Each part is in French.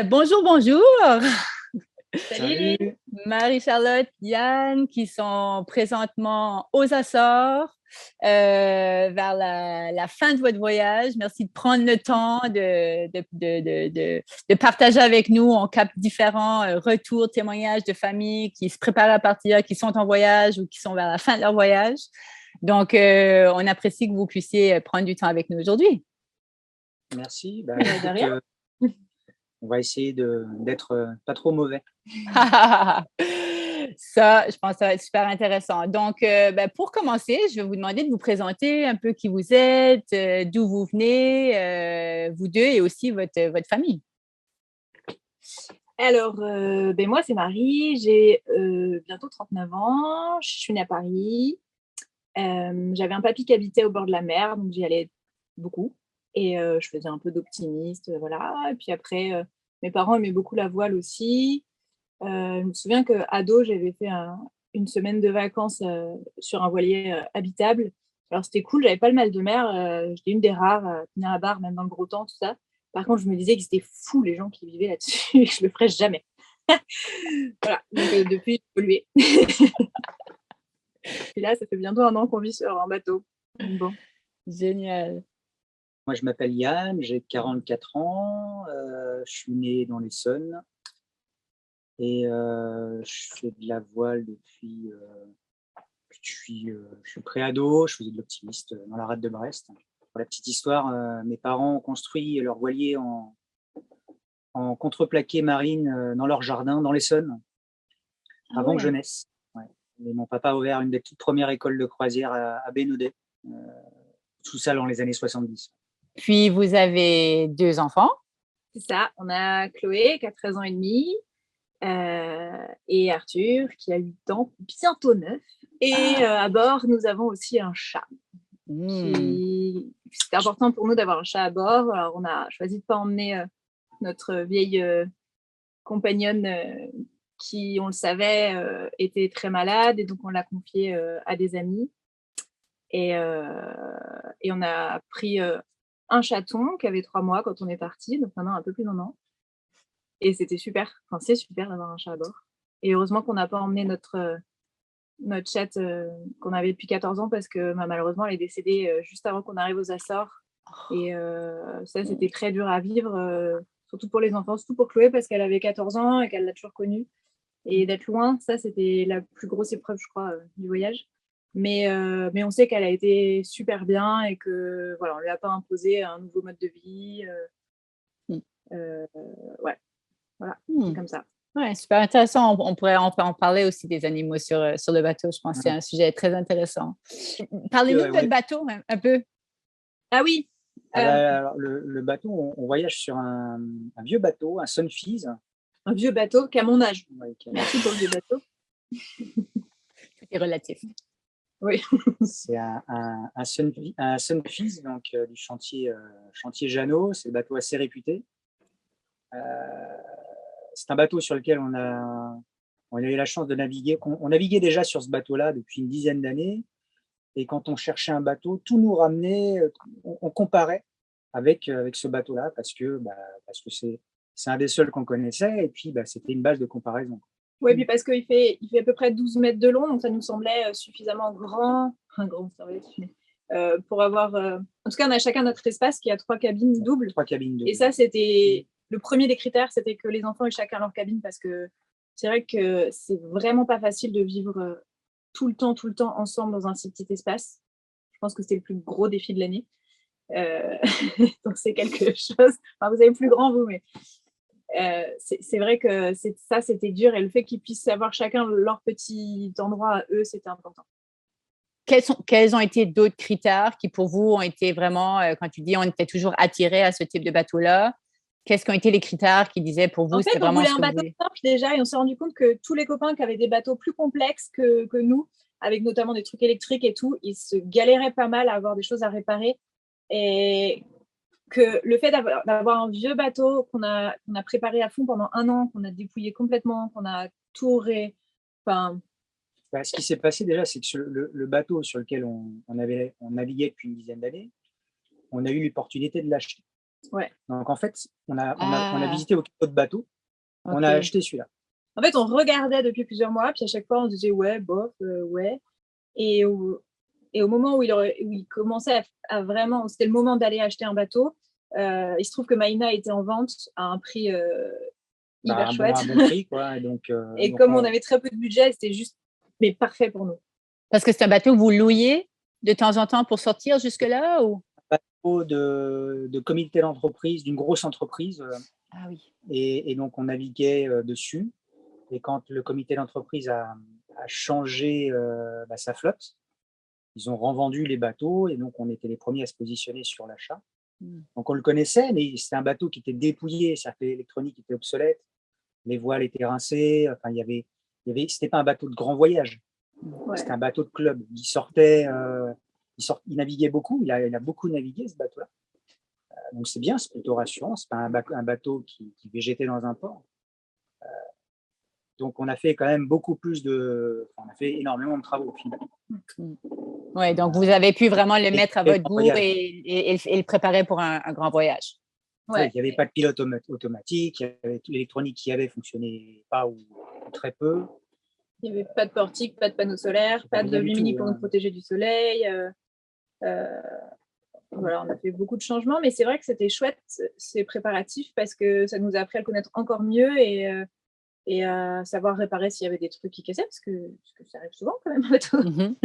Bonjour, bonjour. Salut. Marie-Charlotte, Yann, qui sont présentement aux Açores, vers la fin de votre voyage. Merci de prendre le temps de partager avec nous. On capte différents retours, témoignages de familles qui se préparent à partir, qui sont en voyage ou qui sont vers la fin de leur voyage. Donc, on apprécie que vous puissiez prendre du temps avec nous aujourd'hui. Merci. De rien. On va essayer d'être pas trop mauvais. Ça, je pense que ça va être super intéressant. Donc, pour commencer, je vais vous demander de vous présenter un peu qui vous êtes, d'où vous venez, vous deux, et aussi votre famille. Alors, moi, c'est Marie, j'ai bientôt 39 ans, je suis née à Paris. J'avais un papy qui habitait au bord de la mer, donc j'y allais beaucoup. Et je faisais un peu d'optimiste, voilà. Et puis après, mes parents aimaient beaucoup la voile aussi. Je me souviens qu'ado, j'avais fait une semaine de vacances sur un voilier habitable. Alors, c'était cool, j'avais pas le mal de mer. J'étais une des rares à tenir la barre, même dans le gros temps, tout ça. Par contre, je me disais que c'était fou les gens qui vivaient là-dessus et que je le ferais jamais. Voilà, donc depuis, j'ai évolué. Et là, ça fait bientôt 1 an qu'on vit sur un bateau. Bon. Génial. Moi, je m'appelle Yann, j'ai 44 ans, je suis né dans l'Essonne et je fais de la voile depuis je suis préado, je faisais de l'optimiste dans la rade de Brest. Pour la petite histoire, mes parents ont construit leur voilier en contreplaqué marine dans leur jardin, dans l'Essonne, avant que je naisse. Ouais. Et mon papa a ouvert une des toutes premières écoles de croisière à Bénodet, tout ça dans les années 70. Puis, vous avez 2 enfants. C'est ça, on a Chloé qui a 13 ans et demi et Arthur qui a 8 ans, bientôt 9. Et à bord, nous avons aussi un chat. C'est important pour nous d'avoir un chat à bord. Alors, on a choisi de ne pas emmener notre vieille compagnonne qui, on le savait, était très malade et donc on l'a confiée à des amis. Et on a pris un chaton qui avait 3 mois quand on est parti, donc maintenant un peu plus d'1 an. Et c'était super. Enfin, c'est super d'avoir un chat à bord. Et heureusement qu'on n'a pas emmené notre chatte qu'on avait depuis 14 ans parce que malheureusement, elle est décédée juste avant qu'on arrive aux Açores. Et ça, c'était très dur à vivre, surtout pour les enfants, surtout pour Chloé parce qu'elle avait 14 ans et qu'elle l'a toujours connue. Et d'être loin, ça, c'était la plus grosse épreuve, je crois, du voyage. Mais on sait qu'elle a été super bien et que voilà, on lui a pas imposé un nouveau mode de vie. Ouais, voilà, c'est comme ça. Ouais, super intéressant. On peut en parler aussi des animaux sur le bateau. Je pense que c'est un sujet très intéressant. Parlez-nous de votre bateau un peu. Ah oui. Alors, le bateau, on voyage sur un vieux bateau, un Sunfease. Un vieux bateau qui a mon âge. Ouais, Merci pour le vieux bateau. Tout est relatif. Oui. C'est un Sunfease, donc du chantier Jeannot. C'est un bateau assez réputé. C'est un bateau sur lequel on a eu la chance de naviguer. On naviguait déjà sur ce bateau-là depuis une dizaine d'années. Et quand on cherchait un bateau, tout nous ramenait, on comparait avec ce bateau-là parce que c'est un des seuls qu'on connaissait. Et puis, c'était une base de comparaison. Oui, puis parce qu'il fait à peu près 12 mètres de long, donc ça nous semblait suffisamment grand, pour avoir... En tout cas, on a chacun notre espace qui a 3 cabines doubles. 3 cabines doubles. Et ça, c'était le premier des critères, c'était que les enfants aient chacun leur cabine parce que c'est vrai que c'est vraiment pas facile de vivre tout le temps ensemble dans un si petit espace. Je pense que c'était le plus gros défi de l'année. Donc, c'est quelque chose... Enfin, vous avez plus grand, vous, mais... c'est vrai que ça, c'était dur. Et le fait qu'ils puissent avoir chacun leur petit endroit à eux, c'était important. Quels ont été d'autres critères qui, pour vous, ont été vraiment, quand tu dis on était toujours attirés à ce type de bateau-là, qu'est-ce qui ont été les critères qui disaient pour vous, c'était vraiment ce que vous voulez? On voulait un bateau simple déjà et on s'est rendu compte que tous les copains qui avaient des bateaux plus complexes que nous, avec notamment des trucs électriques et tout, ils se galéraient pas mal à avoir des choses à réparer. Et que le fait d'avoir un vieux bateau qu'on a préparé à fond pendant 1 an, qu'on a dépouillé complètement, qu'on a tout ce qui s'est passé déjà, c'est que le bateau sur lequel on naviguait depuis une dizaine d'années, on a eu l'opportunité de l'acheter. Ouais. Donc, en fait, on a Ah, visité aucun autre bateau. On a OK. acheté celui-là. En fait, on regardait depuis plusieurs mois, puis à chaque fois, on se disait ouais, bof, ouais. Et au moment où il commençait à vraiment, c'était le moment d'aller acheter un bateau, il se trouve que Maïna était en vente à un prix hyper chouette. Un bon prix, quoi. Et donc, Et comme on avait très peu de budget, c'était juste, mais parfait pour nous. Parce que c'est un bateau que vous louiez de temps en temps pour sortir jusque-là ou? bateau de comité d'entreprise, d'une grosse entreprise. Ah oui. Et donc, on naviguait dessus. Et quand le comité d'entreprise a changé sa flotte, ils ont revendu les bateaux et donc on était les premiers à se positionner sur l'achat. Donc on le connaissait, mais c'était un bateau qui était dépouillé, c'est-à-dire que l'électronique était obsolète, les voiles étaient rincées, enfin c'était pas un bateau de grand voyage, Ouais. c'était un bateau de club. Il naviguait beaucoup, il a beaucoup navigué ce bateau-là. Donc c'est bien, c'est plutôt rassurant, c'est pas un bateau qui végétait dans un port. Donc, on a fait quand même on a fait énormément de travaux au final. Oui, donc vous avez pu vraiment le mettre à votre goût Voyage. et le préparer pour un grand voyage. Oui, Ouais. il n'y avait pas de pilote automatique, l'électronique qui avait fonctionnait pas ou très peu. Il n'y avait pas de portique, pas de panneaux solaires, pas de Rien du lumini tout, pour hein. nous protéger du soleil. Voilà, on a fait beaucoup de changements, mais c'est vrai que c'était chouette ces préparatifs parce que ça nous a appris à le connaître encore mieux et à savoir réparer s'il y avait des trucs qui cassaient, parce que ça arrive souvent quand même en bateau. Mhm.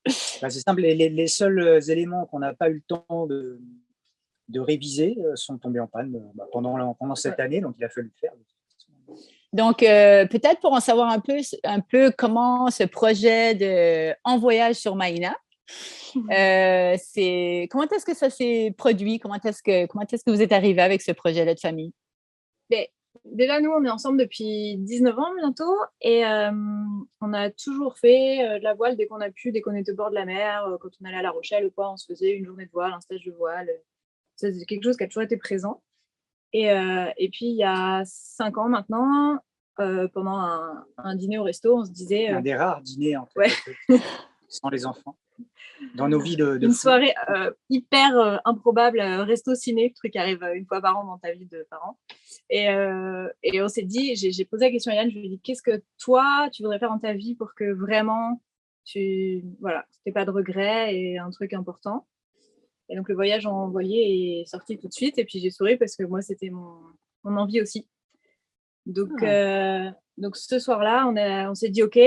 C'est simple, les seuls éléments qu'on n'a pas eu le temps de réviser sont tombés en panne pendant cette année, donc il a fallu le faire. Donc, peut-être pour en savoir un peu comment ce projet de En voyage sur Maïna, comment est-ce que ça s'est produit? Comment est-ce que vous êtes arrivé avec ce projet-là de famille? Mais, déjà, nous, on est ensemble depuis 19 ans bientôt et on a toujours fait de la voile dès qu'on a pu, dès qu'on était au bord de la mer, quand on allait à La Rochelle ou quoi, on se faisait une journée de voile, un stage de voile. C'est quelque chose qui a toujours été présent. Et puis, il y a 5 ans maintenant, pendant un dîner au resto, on se disait… Un des rares dîners, en fait, Ouais. sans les enfants, dans nos vies de Une fou. soirée hyper improbable, resto-ciné, truc qui arrive une fois par an dans ta vie de parent. Et on s'est dit, j'ai posé la question à Yann, je lui ai dit, qu'est-ce que toi, tu voudrais faire dans ta vie pour que vraiment, tu n'aies pas de regrets et un truc important. Et donc, le voyage envoyé est sorti tout de suite. Et puis, j'ai souri parce que moi, c'était mon envie aussi. Donc, ce soir-là, on s'est dit, OK,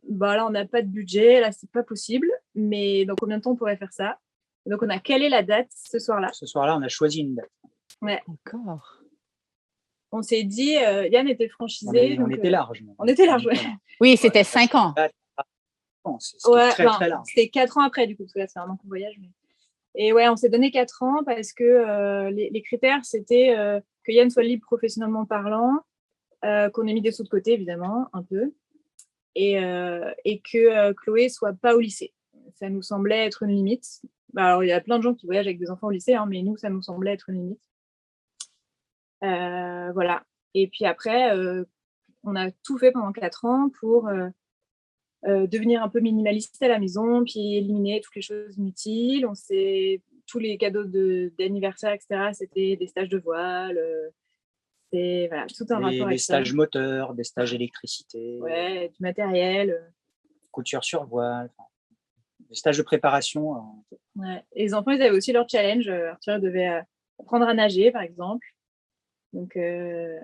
bah là, on n'a pas de budget, là, c'est pas possible. Mais dans combien de temps on pourrait faire ça? Et donc, on a calé la date ce soir-là. Ce soir-là, on a choisi une date. Ouais. D'accord. On s'est dit, Yann était franchisé. On était large. On était large, ouais. Oui, c'était 5 ans. C'était très large. C'était 4 ans après, du coup, parce que là, c'est un an qu'on voyage. Mais… Et ouais, on s'est donné 4 ans parce que les critères, c'était que Yann soit libre professionnellement parlant, qu'on ait mis des sous de côté, évidemment, un peu, et que Chloé soit pas au lycée. Ça nous semblait être une limite. Alors, il y a plein de gens qui voyagent avec des enfants au lycée, hein, mais nous, ça nous semblait être une limite. Voilà. Et puis après, on a tout fait pendant 4 ans pour devenir un peu minimaliste à la maison, puis éliminer toutes les choses inutiles. Tous les cadeaux d'anniversaire, etc., c'était des stages de voile. C'est voilà, tout un rapport avec des stages moteurs, des stages électricité, ouais, du matériel. Couture sur voile, des stages de préparation. Ouais. Et les enfants, ils avaient aussi leur challenge. Arthur devait apprendre à nager, par exemple. Donc, il ne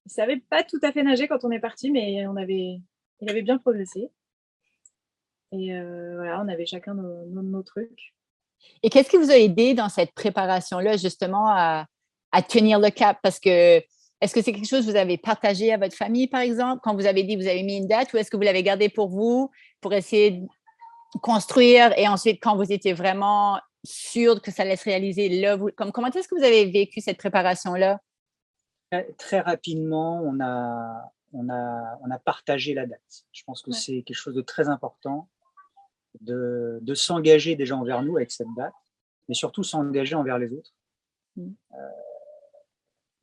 savait pas tout à fait nager quand on est parti, mais il avait bien progressé. Et voilà, on avait chacun nos trucs. Et qu'est-ce qui vous a aidé dans cette préparation-là, justement, à tenir le cap? Parce que est-ce que c'est quelque chose que vous avez partagé à votre famille, par exemple, quand vous avez dit que vous avez mis une date, ou est-ce que vous l'avez gardé pour vous, pour essayer de construire, et ensuite, quand vous étiez vraiment sûr que ça allait se réaliser, là, comment est-ce que vous avez vécu cette préparation-là? Très rapidement, on a partagé la date. Je pense que c'est quelque chose de très important de s'engager déjà envers nous avec cette date, mais surtout s'engager envers les autres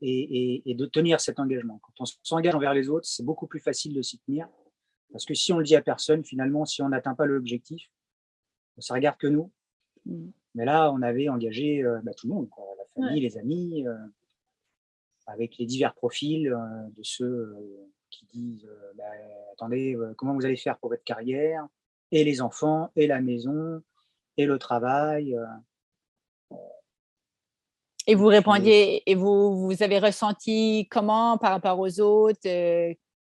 et de tenir cet engagement. Quand on s'engage envers les autres, c'est beaucoup plus facile de s'y tenir, parce que si on le dit à personne, finalement, si on n'atteint pas l'objectif, ça ne regarde que nous. Mais là, on avait engagé tout le monde, quoi, la famille, les amis, avec les divers profils de ceux qui disent attendez, comment vous allez faire pour votre carrière, et les enfants, et la maison, et le travail. Et vous répondiez, et vous avez ressenti comment par rapport aux autres?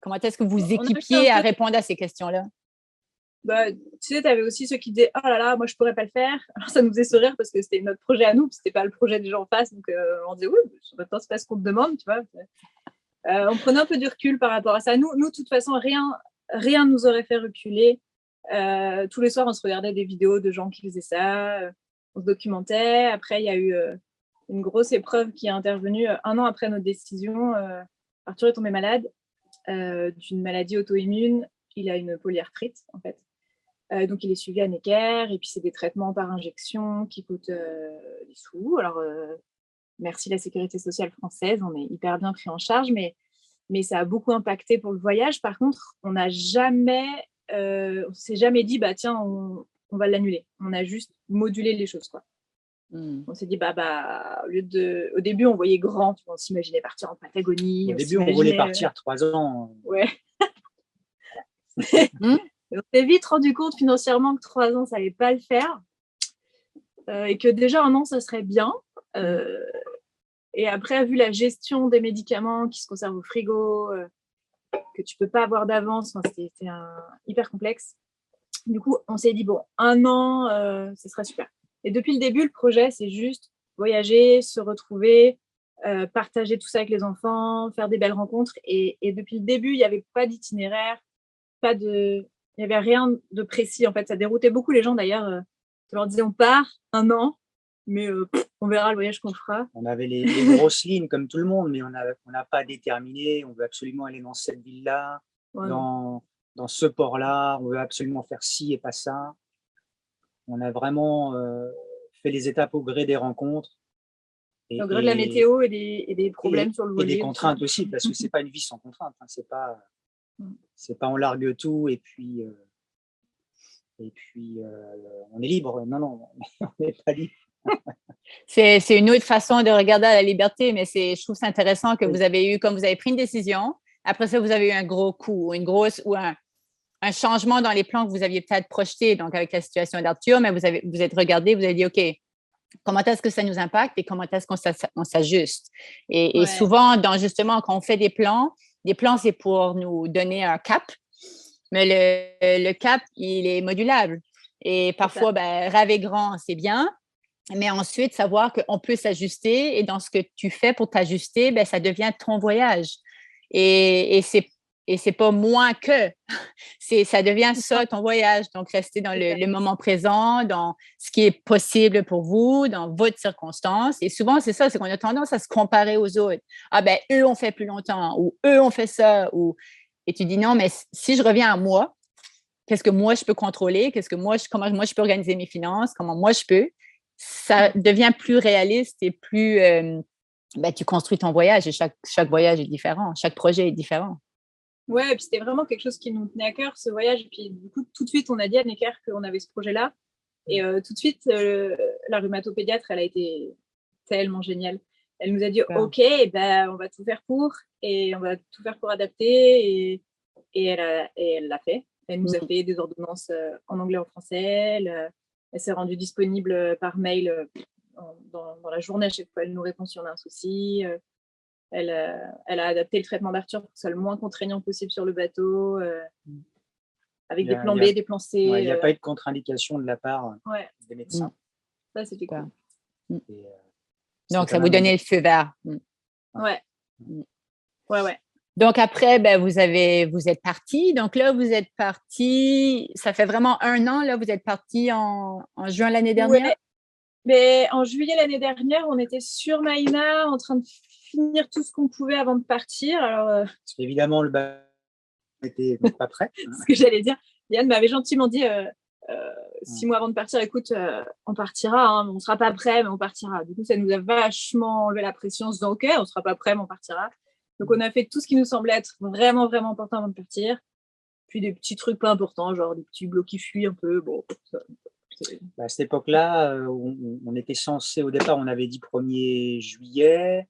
Comment est-ce que vous équipiez à répondre à ces questions-là? Bah, tu sais, tu avais aussi ceux qui disaient oh là là, moi je pourrais pas le faire. Alors ça nous faisait sourire parce que c'était notre projet à nous, c'était pas le projet des gens en face. Donc on disait oui, maintenant c'est pas ce qu'on te demande, tu vois. On prenait un peu du recul par rapport à ça. Nous de toute façon, rien nous aurait fait reculer. Tous les soirs, on se regardait des vidéos de gens qui faisaient ça, on se documentait. Après, il y a eu une grosse épreuve qui est intervenue 1 an après notre décision. Arthur est tombé malade d'une maladie auto-immune. Il a une polyarthrite, en fait. Donc, il est suivi à Necker. Et puis, c'est des traitements par injection qui coûtent des sous. Alors, merci la Sécurité sociale française. On est hyper bien pris en charge. Mais ça a beaucoup impacté pour le voyage. Par contre, on ne s'est jamais dit, bah, tiens, on va l'annuler. On a juste modulé les choses, quoi. On s'est dit, au début, on voyait grand, tu vois, on s'imaginait partir en Patagonie. Au début, on voulait partir 3 ans. Ouais. On s'est vite rendu compte financièrement que 3 ans, ça n'allait pas le faire. Et que déjà 1 an, ça serait bien. Et après, vu la gestion des médicaments qui se conservent au frigo, que tu ne peux pas avoir d'avance, c'était hyper complexe. Du coup, on s'est dit, bon, 1 an, ce serait super. Et depuis le début, le projet, c'est juste voyager, se retrouver, partager tout ça avec les enfants, faire des belles rencontres. Et depuis le début, il n'y avait pas d'itinéraire, il n'y avait rien de précis. En fait, ça déroutait beaucoup les gens d'ailleurs. Je leur disais, on part 1 an, mais on verra le voyage qu'on fera. On avait les grosses lignes comme tout le monde, mais on n'a pas déterminé. On veut absolument aller dans cette ville-là, dans ce port-là. On veut absolument faire ci et pas ça. On a vraiment fait les étapes au gré des rencontres. Au gré de la météo et des problèmes sur le volet. Et des contraintes aussi, parce que ce n'est pas une vie sans contraintes. Hein. C'est pas on largue tout et puis on est libre. Non, on n'est pas libre. C'est une autre façon de regarder à la liberté, mais je trouve ça intéressant que vous avez pris une décision. Après ça, vous avez eu un gros coup, un changement dans les plans que vous aviez peut-être projetés, donc avec la situation d'Arthur, mais vous êtes regardé, vous avez dit, OK, comment est-ce que ça nous impacte et comment est-ce qu'on s'ajuste? Et souvent, justement, quand on fait des plans, c'est pour nous donner un cap, mais le cap, il est modulable. Et parfois, rêver grand, c'est bien, mais ensuite, savoir qu'on peut s'ajuster et dans ce que tu fais pour t'ajuster, ça devient ton voyage. Et c'est pas moins que, ça devient ça, ton voyage. Donc, rester dans le moment présent, dans ce qui est possible pour vous, dans votre circonstance. Et souvent, c'est ça, c'est qu'on a tendance à se comparer aux autres. Ah eux ont fait plus longtemps, ou eux ont fait ça. Et tu dis non, mais si je reviens à moi, qu'est-ce que moi je peux contrôler? Comment moi je peux organiser mes finances? Comment moi je peux? Ça devient plus réaliste et plus... tu construis ton voyage et chaque voyage est différent. Chaque projet est différent. Ouais, et puis c'était vraiment quelque chose qui nous tenait à cœur, ce voyage. Et puis du coup, tout de suite, on a dit à Necker qu'on avait ce projet-là. Et tout de suite, la rhumatopédiatre, elle a été tellement géniale. Elle nous a dit, OK, on va tout faire pour, et on va tout faire pour adapter. Et elle l'a fait. Elle nous a fait des ordonnances en anglais, en français. Elle s'est rendue disponible par mail dans la journée. À chaque fois, elle nous répond si on a un souci. Elle a adapté le traitement d'Arthur pour que ce soit le moins contraignant possible sur le bateau, avec des plans B, des plans C. Il n'y a pas eu de contre-indication de la part des médecins. Ça, c'était cool. Donc, ça vous donnait le feu vert. Ouais. Donc, après, vous êtes parti. Donc là, vous êtes parti, ça fait vraiment 1 an, là, vous êtes parti en juin l'année dernière? Ouais. Mais en juillet l'année dernière, on était sur Maïna en train de finir tout ce qu'on pouvait avant de partir. Alors, parce qu'évidemment, le bateau n'était pas prêt. Ce que j'allais dire. Yann m'avait gentiment dit 6 mois avant de partir, écoute, on partira, hein, on ne sera pas prêt, mais on partira. Du coup, ça nous a vachement enlevé la pression en se disant, OK, on ne sera pas prêt, mais on partira. Donc, on a fait tout ce qui nous semblait être vraiment, vraiment important avant de partir. Puis des petits trucs pas importants, genre des petits blocs qui fuient un peu. Bon, À cette époque-là, on était censé, au départ, on avait dit 1er juillet.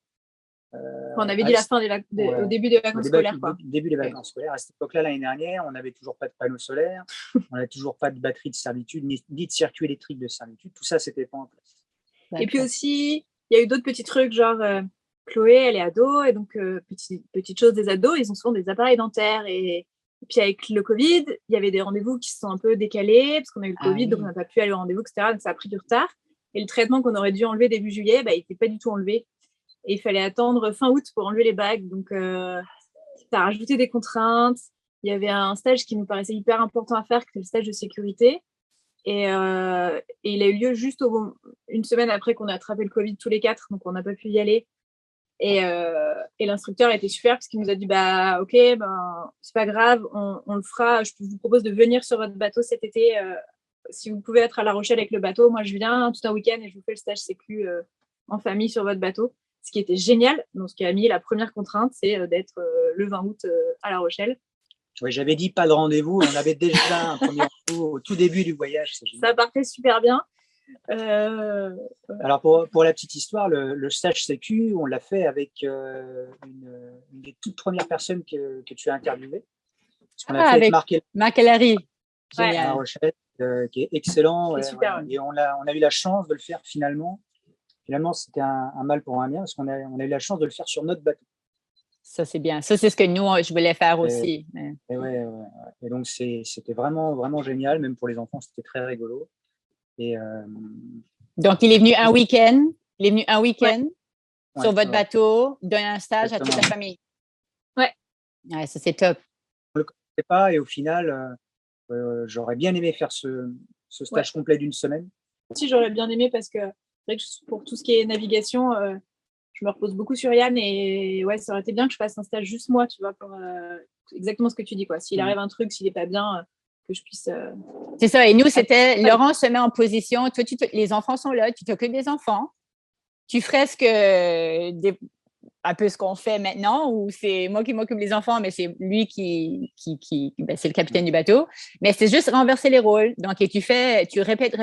On avait dit la fin au début des vacances scolaires. Début des vacances scolaires. À cette époque-là, l'année dernière, on n'avait toujours pas de panneaux solaires, on n'avait toujours pas de batterie de servitude, ni de circuit électrique de servitude. Tout ça, c'était pas en place. Et puis aussi, il y a eu d'autres petits trucs, genre Chloé, elle est ado, et donc, petite chose des ados, ils ont souvent des appareils dentaires. Et puis avec le Covid, il y avait des rendez-vous qui se sont un peu décalés, parce qu'on a eu le Covid, donc on n'a pas pu aller au rendez-vous, etc. Donc ça a pris du retard. Et le traitement qu'on aurait dû enlever début juillet, il n'était pas du tout enlevé. Et il fallait attendre fin août pour enlever les bagues. Donc, ça a rajouté des contraintes. Il y avait un stage qui nous paraissait hyper important à faire, qui était le stage de sécurité. Et il a eu lieu juste une semaine après qu'on a attrapé le Covid tous les 4, donc on n'a pas pu y aller. Et l'instructeur était super parce qu'il nous a dit ok, c'est pas grave, on le fera. Je vous propose de venir sur votre bateau cet été. Si vous pouvez être à La Rochelle avec le bateau, moi je viens tout un week-end et je vous fais le stage sécu en famille sur votre bateau. Ce qui était génial. Donc, ce qui a mis la première contrainte, c'est d'être le 20 août à La Rochelle. Oui, j'avais dit pas de rendez-vous. On avait déjà un premier rendez-vous au tout début du voyage. Ça partait super bien. Alors, pour la petite histoire, le stage sécu, on l'a fait avec une des toutes premières personnes que tu as interviewées. On a fait avec Marc Ellery. À La Rochelle, qui est excellent. C'est super. Et on a eu la chance de le faire finalement. Finalement, c'était un mal pour un bien parce qu'on a eu la chance de le faire sur notre bateau. Ça, c'est bien. Ça, c'est ce que nous, je voulais faire aussi. Et donc, c'était vraiment, vraiment génial. Même pour les enfants, c'était très rigolo. Donc, il est venu un week-end. Il est venu un week-end sur votre bateau, donner un stage à toute la famille. Ouais. Ça, c'est top. On ne le connaissait pas et au final, j'aurais bien aimé faire ce stage complet d'une semaine. Si, j'aurais bien aimé parce que pour tout ce qui est navigation, je me repose beaucoup sur Yann et ça aurait été bien que je fasse un stage juste moi, tu vois, pour exactement ce que tu dis, quoi. S'il arrive un truc, s'il n'est pas bien, que je puisse. C'est ça. Et nous, c'était Laurent se met en position. Toi, les enfants sont là, tu t'occupes des enfants. Tu ferais un peu ce qu'on fait maintenant, où c'est moi qui m'occupe des enfants, mais c'est lui qui c'est le capitaine du bateau. Mais c'est juste renverser les rôles. Donc, et tu répètes.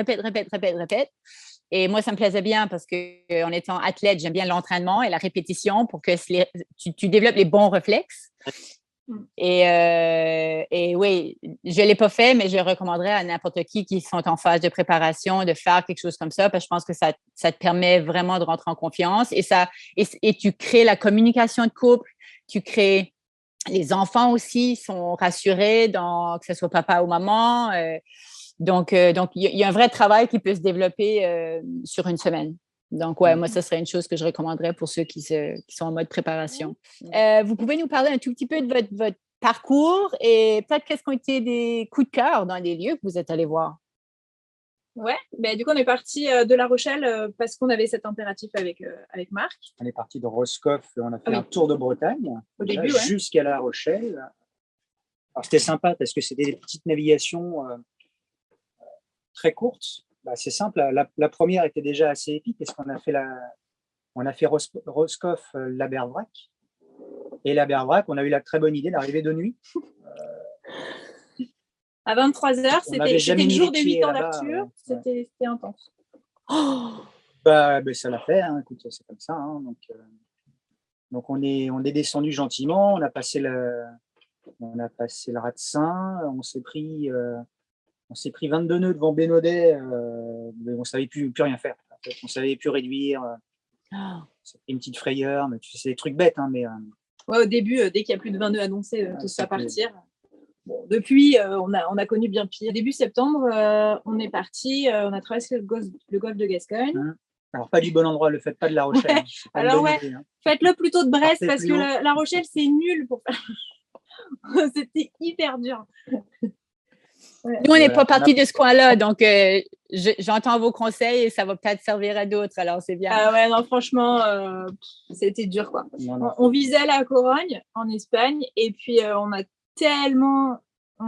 Et moi, ça me plaisait bien parce qu'en étant athlète, j'aime bien l'entraînement et la répétition pour que tu développes les bons réflexes. Et oui, je ne l'ai pas fait, mais je recommanderais à n'importe qui sont en phase de préparation de faire quelque chose comme ça, parce que je pense que ça te permet vraiment de rentrer en confiance et tu crées la communication de couple, tu crées les enfants aussi sont rassurés, que ce soit papa ou maman. Donc, il y a un vrai travail qui peut se développer sur une semaine. Donc, moi, ça serait une chose que je recommanderais pour ceux qui sont en mode préparation. Vous pouvez nous parler un tout petit peu de votre parcours et peut-être qu'est-ce qu'ont été des coups de cœur dans les lieux que vous êtes allés voir? Ouais, du coup, on est parti de La Rochelle parce qu'on avait cet impératif avec Marc. On est parti de Roscoff et on a fait un tour de Bretagne jusqu'à La Rochelle. Alors, c'était sympa parce que c'était des petites navigations très courtes. C'est simple, la première était déjà assez épique parce qu'on a fait Roscoff, l'Abervrac. Et l'Abervrac, on a eu la très bonne idée d'arriver de nuit. À 23h, c'était le jour des 8 ans d'Arthur. C'était intense. Ça l'a fait, hein, écoute, c'est comme ça. Hein, donc on est descendu gentiment, on a passé le rat de Seine, on s'est pris 22 nœuds devant Bénodet, mais on ne savait plus rien faire. En fait. On ne savait plus réduire. C'était une petite frayeur, mais c'est des trucs bêtes. Hein, mais, au début, dès qu'il y a plus de 20 nœuds annoncés, tout ça partir. Bon, depuis, on a connu bien pire. Début septembre, on est parti, on a traversé le golfe de Gascogne. Alors, pas du bon endroit, le faites pas de La Rochelle. Alors, faites-le plutôt de Brest parce que La Rochelle, c'est nul pour faire. C'était hyper dur. Nous, on n'est pas partis de ce coin-là, donc j'entends vos conseils et ça va peut-être servir à d'autres, alors c'est bien. Ah ouais, non, franchement, c'était dur, quoi. On visait aller à Corogne, en Espagne, et puis on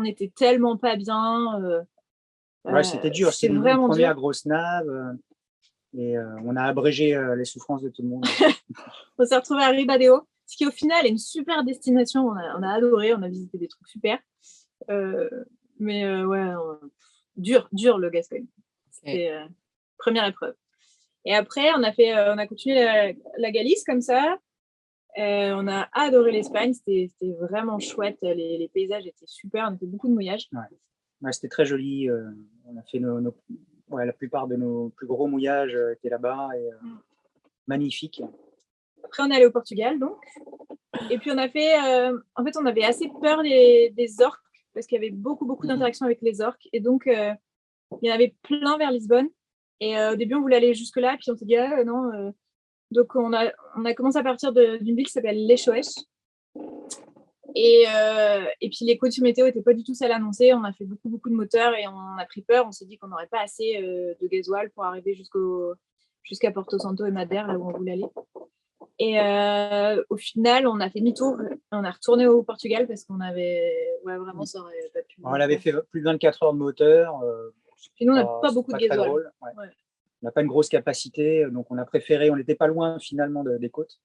était tellement pas bien. C'était dur, c'était une première grosse nave, et on a abrégé les souffrances de tout le monde. On s'est retrouvé à Ribadeo, ce qui au final est une super destination, on a adoré, on a visité des trucs super. Mais dur le Gascogne. C'était première épreuve. Et après, on a continué la Galice comme ça. On a adoré l'Espagne. C'était vraiment chouette. Les paysages étaient super. On a fait beaucoup de mouillages. Ouais, c'était très joli. On a fait la plupart de nos plus gros mouillages étaient là-bas. Et, magnifique. Après, on est allé au Portugal, donc. Et puis, on a fait... en fait, on avait assez peur des orques parce qu'il y avait beaucoup d'interactions avec les orques. Et donc, il y en avait plein vers Lisbonne. Et au début, on voulait aller jusque-là. Puis, on s'est dit, non. Donc, on a commencé à partir d'une ville qui s'appelle Leixões. Et puis, les conditions météo n'étaient pas du tout celles annoncées. On a fait beaucoup de moteurs et on a pris peur. On s'est dit qu'on n'aurait pas assez de gasoil pour arriver jusqu'à Porto Santo et Madère, là où on voulait aller. Et au final, on a fait demi-tour. On a retourné au Portugal parce qu'on avait... Ouais, vraiment, ça aurait pas pu... On avait fait plus de 24 heures de moteur. Puis nous, on n'a pas beaucoup de gasoil. Ouais. On n'a pas une grosse capacité, donc on a préféré... On n'était pas loin, finalement, des côtes.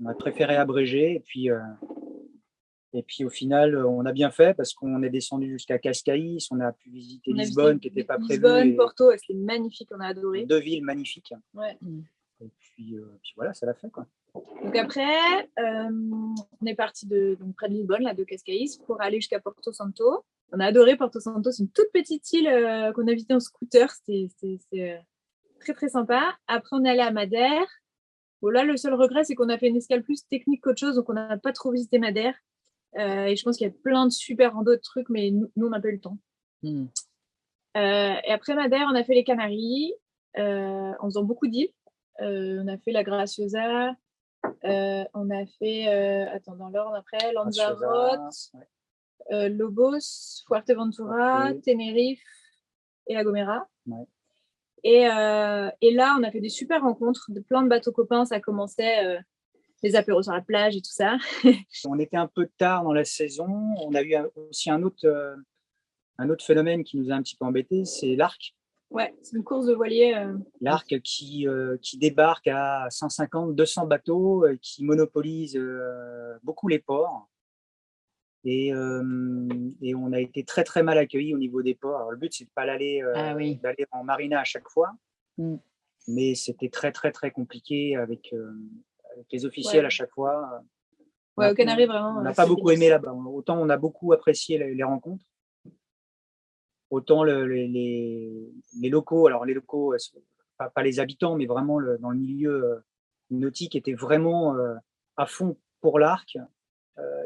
On a préféré abréger. Et puis, au final, on a bien fait parce qu'on est descendu jusqu'à Cascais. On a pu visiter Lisbonne, qui n'était pas prévu. Lisbonne, Porto, c'était magnifique. On a adoré. 2 villes magnifiques. Ouais. Et puis voilà, ça l'a fait, quoi. Donc après, on est parti donc près de Lisbonne, là, de Cascais, pour aller jusqu'à Porto Santo. On a adoré Porto Santo. C'est une toute petite île qu'on a visitée en scooter. C'était très, très sympa. Après, on est allé à Madère. Bon, là, le seul regret, c'est qu'on a fait une escale plus technique qu'autre chose. Donc, on n'a pas trop visité Madère. Et je pense qu'il y a plein de super randos de trucs, mais nous, on n'a pas eu le temps. Et après Madère, on a fait les Canaries en faisant beaucoup d'îles. On a fait la Graciosa, on a fait, dans l'ordre après, Lanzarote, Lobos, Fuerteventura, Tenerife et La Gomera. Ouais. Et là, on a fait des super rencontres, de plein de bateaux copains. Ça commençait les apéros sur la plage et tout ça. On était un peu tard dans la saison. On a eu aussi un autre phénomène qui nous a un petit peu embêtés, c'est l'arc. Ouais, c'est une course de voilier. L'arc qui débarque à 150, 200 bateaux, qui monopolise beaucoup les ports. Et on a été très, très mal accueillis au niveau des ports. Alors, le but, c'est de ne pas d'aller en marina à chaque fois. Mais c'était très, très, très compliqué avec les officiels à chaque fois. Aux Canaries, vraiment. On n'a pas beaucoup aimé là-bas. Autant on a beaucoup apprécié les rencontres, autant les locaux, alors les locaux, pas les habitants, mais vraiment dans le milieu nautique, étaient vraiment à fond pour l'arc.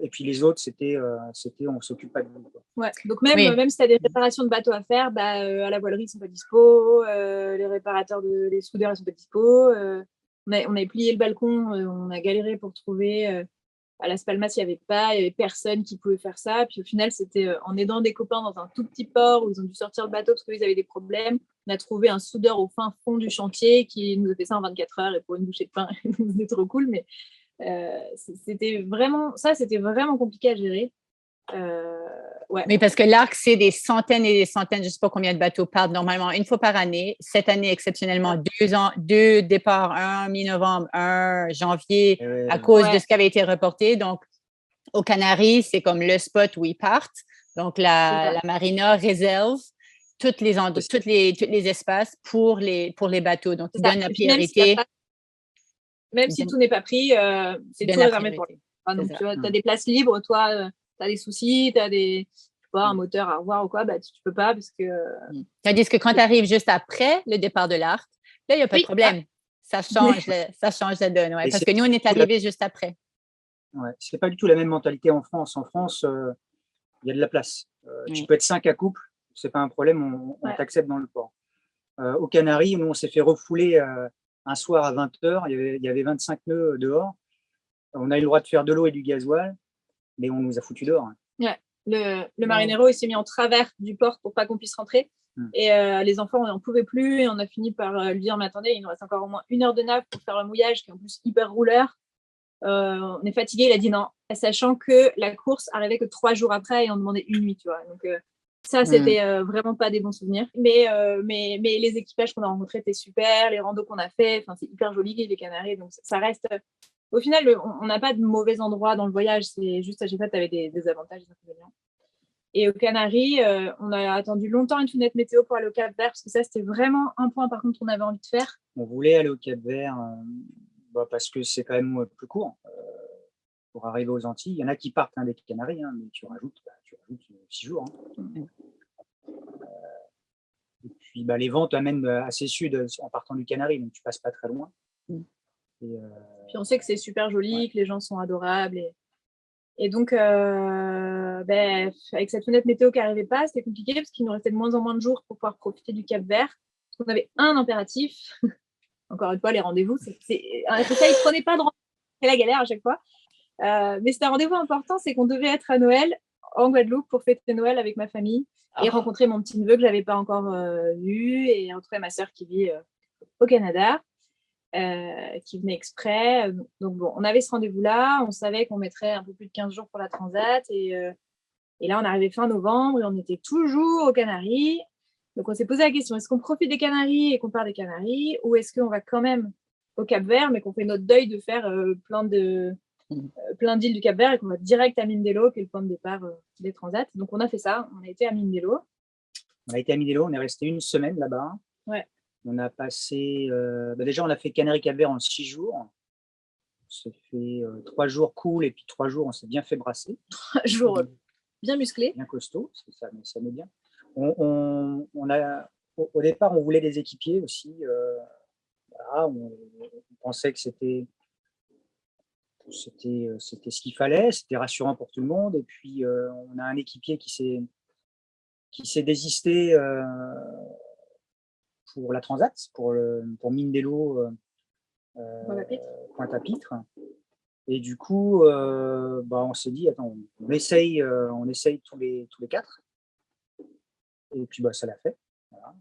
Et puis les autres, c'était on s'occupe pas de vous. Ouais, donc même si tu as des réparations de bateaux à faire, à la voilerie, ils sont pas dispo, les réparateurs les soudeurs, ils sont pas dispo. On a plié le balcon, on a galéré pour trouver. À Las Palmas, il y avait personne qui pouvait faire ça. Puis au final, c'était en aidant des copains dans un tout petit port où ils ont dû sortir le bateau parce qu'ils avaient des problèmes. On a trouvé un soudeur au fin fond du chantier qui nous a fait ça en 24 heures et pour une bouchée de pain. C'était trop cool, mais c'était vraiment compliqué à gérer. Mais parce que l'arc, c'est des centaines et des centaines, je ne sais pas combien de bateaux partent normalement une fois par année. Cette année, exceptionnellement, 2 départs, un mi-novembre, un janvier, à cause de ce qui avait été reporté. Donc, aux Canaries, c'est comme le spot où ils partent. Donc, la marina réserve tous les espaces pour les bateaux. Donc, ils donnent la priorité. Même si tout n'est pas pris, c'est tout réservé pour lui. Donc, tu as des places libres, toi, tu as des soucis, tu as un moteur à revoir ou quoi, tu peux pas parce que... Tandis que quand tu arrives juste après le départ de l'arc, là, il n'y a pas de problème. Ça change la donne. Parce que nous, on est arrivés juste après. Ouais, ce n'est pas du tout la même mentalité en France. En France, il y a de la place. Tu peux être 5 à couple, ce n'est pas un problème, on t'accepte dans le port. Aux Canaries, nous, on s'est fait refouler un soir à 20h, il y avait 25 nœuds dehors. On a eu le droit de faire de l'eau et du gasoil, mais on nous a foutus dehors. Ouais. Le marinero, il s'est mis en travers du port pour pas qu'on puisse rentrer. Et les enfants, on n'en pouvait plus. Et on a fini par lui dire, mais attendez, il nous reste encore au moins 1 heure de nave pour faire le mouillage, qui est en plus hyper rouleur. On est fatigué. Il a dit non, sachant que la course arrivait que 3 jours après et on demandait 1 nuit, tu vois. Donc, ça, c'était vraiment pas des bons souvenirs. Mais les équipages qu'on a rencontrés étaient super. Les randos qu'on a fait, c'est hyper joli, les Canaries. Donc, ça reste... Au final, on n'a pas de mauvais endroits dans le voyage. C'est juste à chaque fois, tu avais des avantages et des inconvénients. Et aux Canaries, on a attendu longtemps une fenêtre météo pour aller au Cap-Vert, parce que ça, c'était vraiment un point, par contre, qu'on avait envie de faire. On voulait aller au Cap-Vert parce que c'est quand même plus court pour arriver aux Antilles. Il y en a qui partent des Canaries, mais tu rajoutes 6 jours. Et puis, les vents t'amènent assez sud en partant du Canary, donc tu passes pas très loin. Puis on sait que c'est super joli, que les gens sont adorables. Et donc, avec cette fenêtre météo qui n'arrivait pas, c'était compliqué parce qu'il nous restait de moins en moins de jours pour pouvoir profiter du Cap-Vert. Parce qu'on avait un impératif. Encore une fois, les rendez-vous, ça, ils ne prenaient pas de rendez-vous. C'est la galère à chaque fois. Mais c'était un rendez-vous important, c'est qu'on devait être à Noël en Guadeloupe pour fêter Noël avec ma famille et rencontrer mon petit neveu que je n'avais pas encore vu et rencontrer ma sœur qui vit au Canada. Qui venait exprès. Donc, bon, on avait ce rendez-vous-là. On savait qu'on mettrait un peu plus de 15 jours pour la transat. Et là, on arrivait fin novembre et on était toujours aux Canaries. Donc, on s'est posé la question, est-ce qu'on profite des Canaries et qu'on part des Canaries ou est-ce qu'on va quand même au Cap-Vert mais qu'on fait notre deuil de faire plein d'îles du Cap-Vert et qu'on va direct à Mindelo, qui est le point de départ des transats. Donc, on a fait ça. On a été à Mindelo. On est resté une semaine là-bas. Ouais. On a passé, déjà on a fait Canaries-Cap-Vert en 6 jours. On s'est fait 3 jours cool et puis 3 jours on s'est bien fait brasser. 3 jours bien musclés. Bien costaud, ça met bien. Au départ on voulait des équipiers aussi. On pensait que c'était ce qu'il fallait, c'était rassurant pour tout le monde. Et puis on a un équipier qui s'est désisté pour la Transat, pour Mindelo, Pointe-à-Pitre. Et du coup, on s'est dit, attends, on essaye tous les 4. Et puis, ça l'a fait. Voilà.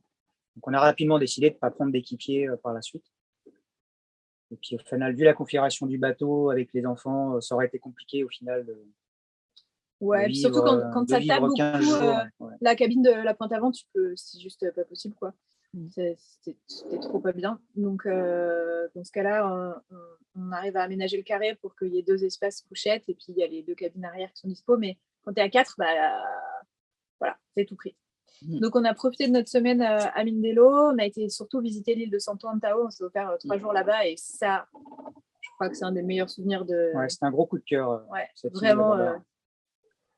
Donc, on a rapidement décidé de ne pas prendre d'équipier par la suite. Et puis, au final, vu la configuration du bateau avec les enfants, ça aurait été compliqué au final de vivre, surtout quand ça tape beaucoup la cabine de la pointe avant, c'est juste pas possible, quoi. C'était trop pas bien. Donc, dans ce cas-là, on arrive à aménager le carré pour qu'il y ait 2 espaces couchettes et puis il y a les 2 cabines arrière qui sont dispo. Mais quand tu es à 4, voilà, c'est tout pris. Donc, on a profité de notre semaine à Mindelo. On a été surtout visiter l'île de Santo Antao. On s'est offert 3 jours là-bas et ça, je crois que c'est un des meilleurs souvenirs de. Ouais, c'était un gros coup de cœur. Vraiment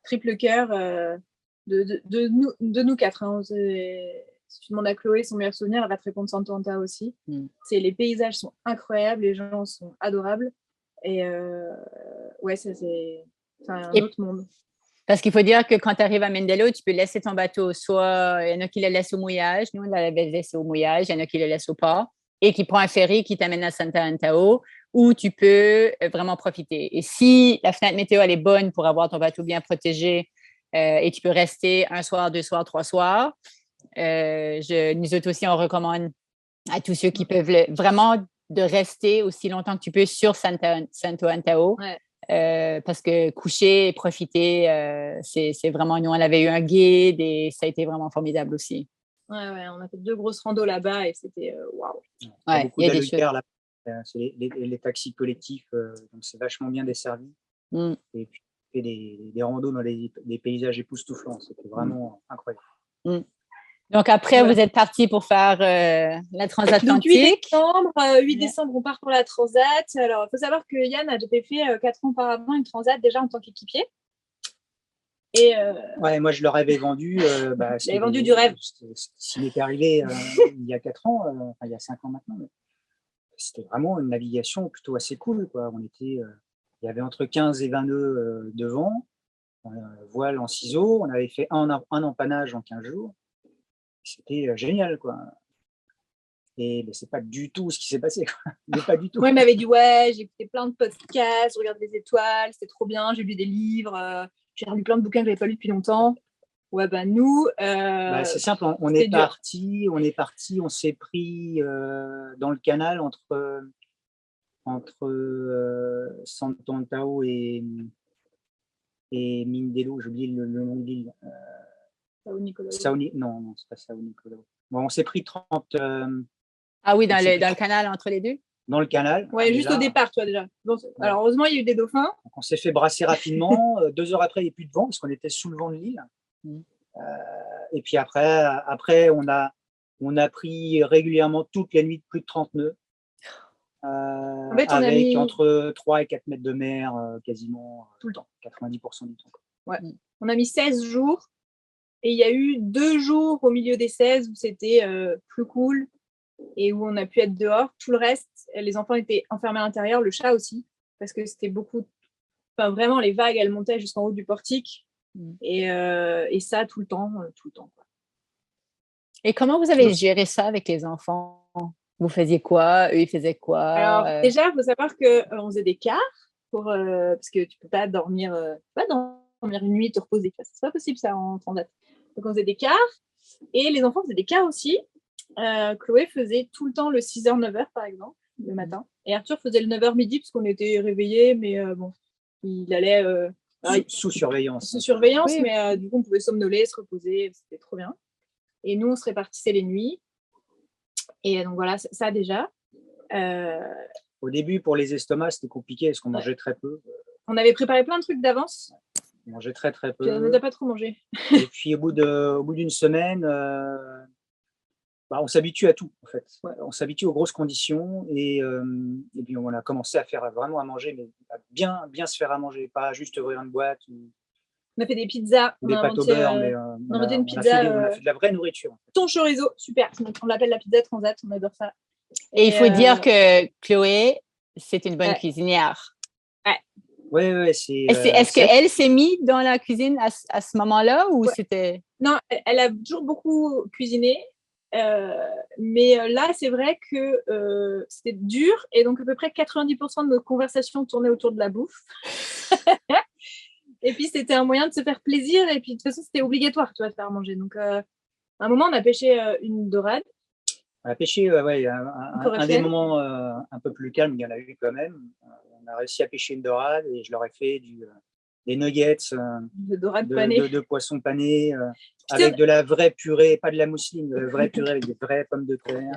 triple cœur de nous 4. Si tu demandes à Chloé son meilleur souvenir, elle va te répondre Santo Antao aussi. Les paysages sont incroyables, les gens sont adorables. Et ça, c'est un autre monde. Parce qu'il faut dire que quand tu arrives à Mindelo, tu peux laisser ton bateau, soit il y en a qui le laissent au mouillage, nous on l'avait laissé au mouillage, il y en a qui le laissent au port, et qui prend un ferry qui t'amène à Santo Antao, où tu peux vraiment profiter. Et si la fenêtre météo elle est bonne pour avoir ton bateau bien protégé, et tu peux rester 1 soir, 2 soirs, 3 soirs, nous autres aussi, on recommande à tous ceux qui peuvent vraiment de rester aussi longtemps que tu peux sur Santo Antao. Ouais. Parce que coucher et profiter, c'est vraiment, nous, on avait eu un guide et ça a été vraiment formidable aussi. Ouais, on a fait 2 grosses randos là-bas et c'était waouh. Beaucoup d'allers là. C'est les taxis collectifs, donc c'est vachement bien desservi. Et puis, on fait des randos dans des paysages époustouflants. C'était vraiment incroyable. Donc, après, vous êtes partis pour faire la transatlantique. Donc, 8 décembre, on part pour la transat. Alors, il faut savoir que Yann a déjà fait 4 ans auparavant une transat déjà en tant qu'équipier. Et moi, je leur avais vendu. J'avais vendu du rêve. S'il était arrivé il y a 4 ans, il y a 5 ans maintenant. C'était vraiment une navigation plutôt assez cool, quoi. Il y avait entre 15 et 20 nœuds de vent, voile en ciseaux. On avait fait un empannage en 15 jours. C'était génial, quoi. Et c'est pas du tout ce qui s'est passé, quoi. Mais pas du tout. Moi, il m'avait dit j'ai écouté plein de podcasts, je regarde les étoiles, c'était trop bien, j'ai lu des livres, j'ai lu plein de bouquins que j'avais pas lu depuis longtemps. Nous, c'est simple, on est parti, on s'est pris dans le canal entre Santo Antao et Mindelo, j'ai oublié le nom de l'île. Non, c'est pas Sao Nicolau. Bon, on s'est pris 30. Ah oui, dans le canal entre les deux? Dans le canal. Ouais, juste au départ, toi déjà. Bon, alors, heureusement, il y a eu des dauphins. Donc, on s'est fait brasser rapidement. 2 heures après, il n'y a plus de vent parce qu'on était sous le vent de l'île. Mm. Et puis après on a pris régulièrement toutes les nuits de plus de 30 nœuds. En fait, on a avec mis entre 3 et 4 mètres de mer quasiment tout le temps. 90% du temps. Ouais. On a mis 16 jours et il y a eu 2 jours au milieu des 16 où c'était plus cool et où on a pu être dehors. Tout le reste, les enfants étaient enfermés à l'intérieur, le chat aussi, parce que c'était beaucoup. Enfin, vraiment, les vagues, elles montaient jusqu'en haut du portique et ça tout le temps, quoi. Et comment vous avez géré ça avec les enfants? Vous faisiez quoi? Eux, ils faisaient quoi? Alors, déjà, il faut savoir qu'on faisait des quarts parce que tu peux pas dormir une nuit, te reposer. C'est pas possible, ça, en transat. Donc, on faisait des quarts et les enfants faisaient des quarts aussi. Chloé faisait tout le temps le 6h, 9h, par exemple, le matin. Et Arthur faisait le 9h midi parce qu'on était réveillés, mais bon, il allait. Sous surveillance. Sous surveillance, Oui. mais du coup, on pouvait somnoler, se reposer, c'était trop bien. Et nous, on se répartissait les nuits. Et donc, voilà, ça déjà. Au début, pour les estomacs, c'était compliqué parce qu'on mangeait très peu. On avait préparé plein de trucs d'avance. On mangeait très, très Puis on peu. n'a pas trop mangé. Et puis, au bout d'une semaine, on s'habitue à tout, en fait. Ouais. On s'habitue aux grosses conditions et puis on a commencé à faire vraiment à manger, mais à bien se faire à manger, pas juste ouvrir une boîte ou On a fait des pizzas. des pâtes au beurre, mais on a inventé une on a pizza. fait de la vraie nourriture. En fait. Thon chorizo, super. On l'appelle la pizza transat, on adore ça. Et il faut dire que Chloé, c'est une bonne cuisinière. Oui, Est-ce qu'elle s'est mise dans la cuisine à ce moment-là ou c'était… Non, elle a toujours beaucoup cuisiné. Mais là, c'est vrai que c'était dur. Et donc, à peu près 90% de nos conversations tournaient autour de la bouffe. Et puis, c'était un moyen de se faire plaisir. Et puis, de toute façon, c'était obligatoire, tu vois, de faire manger. Donc, à un moment, on a pêché une dorade. On a pêché un des moments un peu plus calmes, il y en a eu quand même. On a réussi à pêcher une dorade et je leur ai fait des nuggets de poisson pané avec de la vraie purée, pas de la mousseline, de la vraie purée avec des vraies pommes de terre.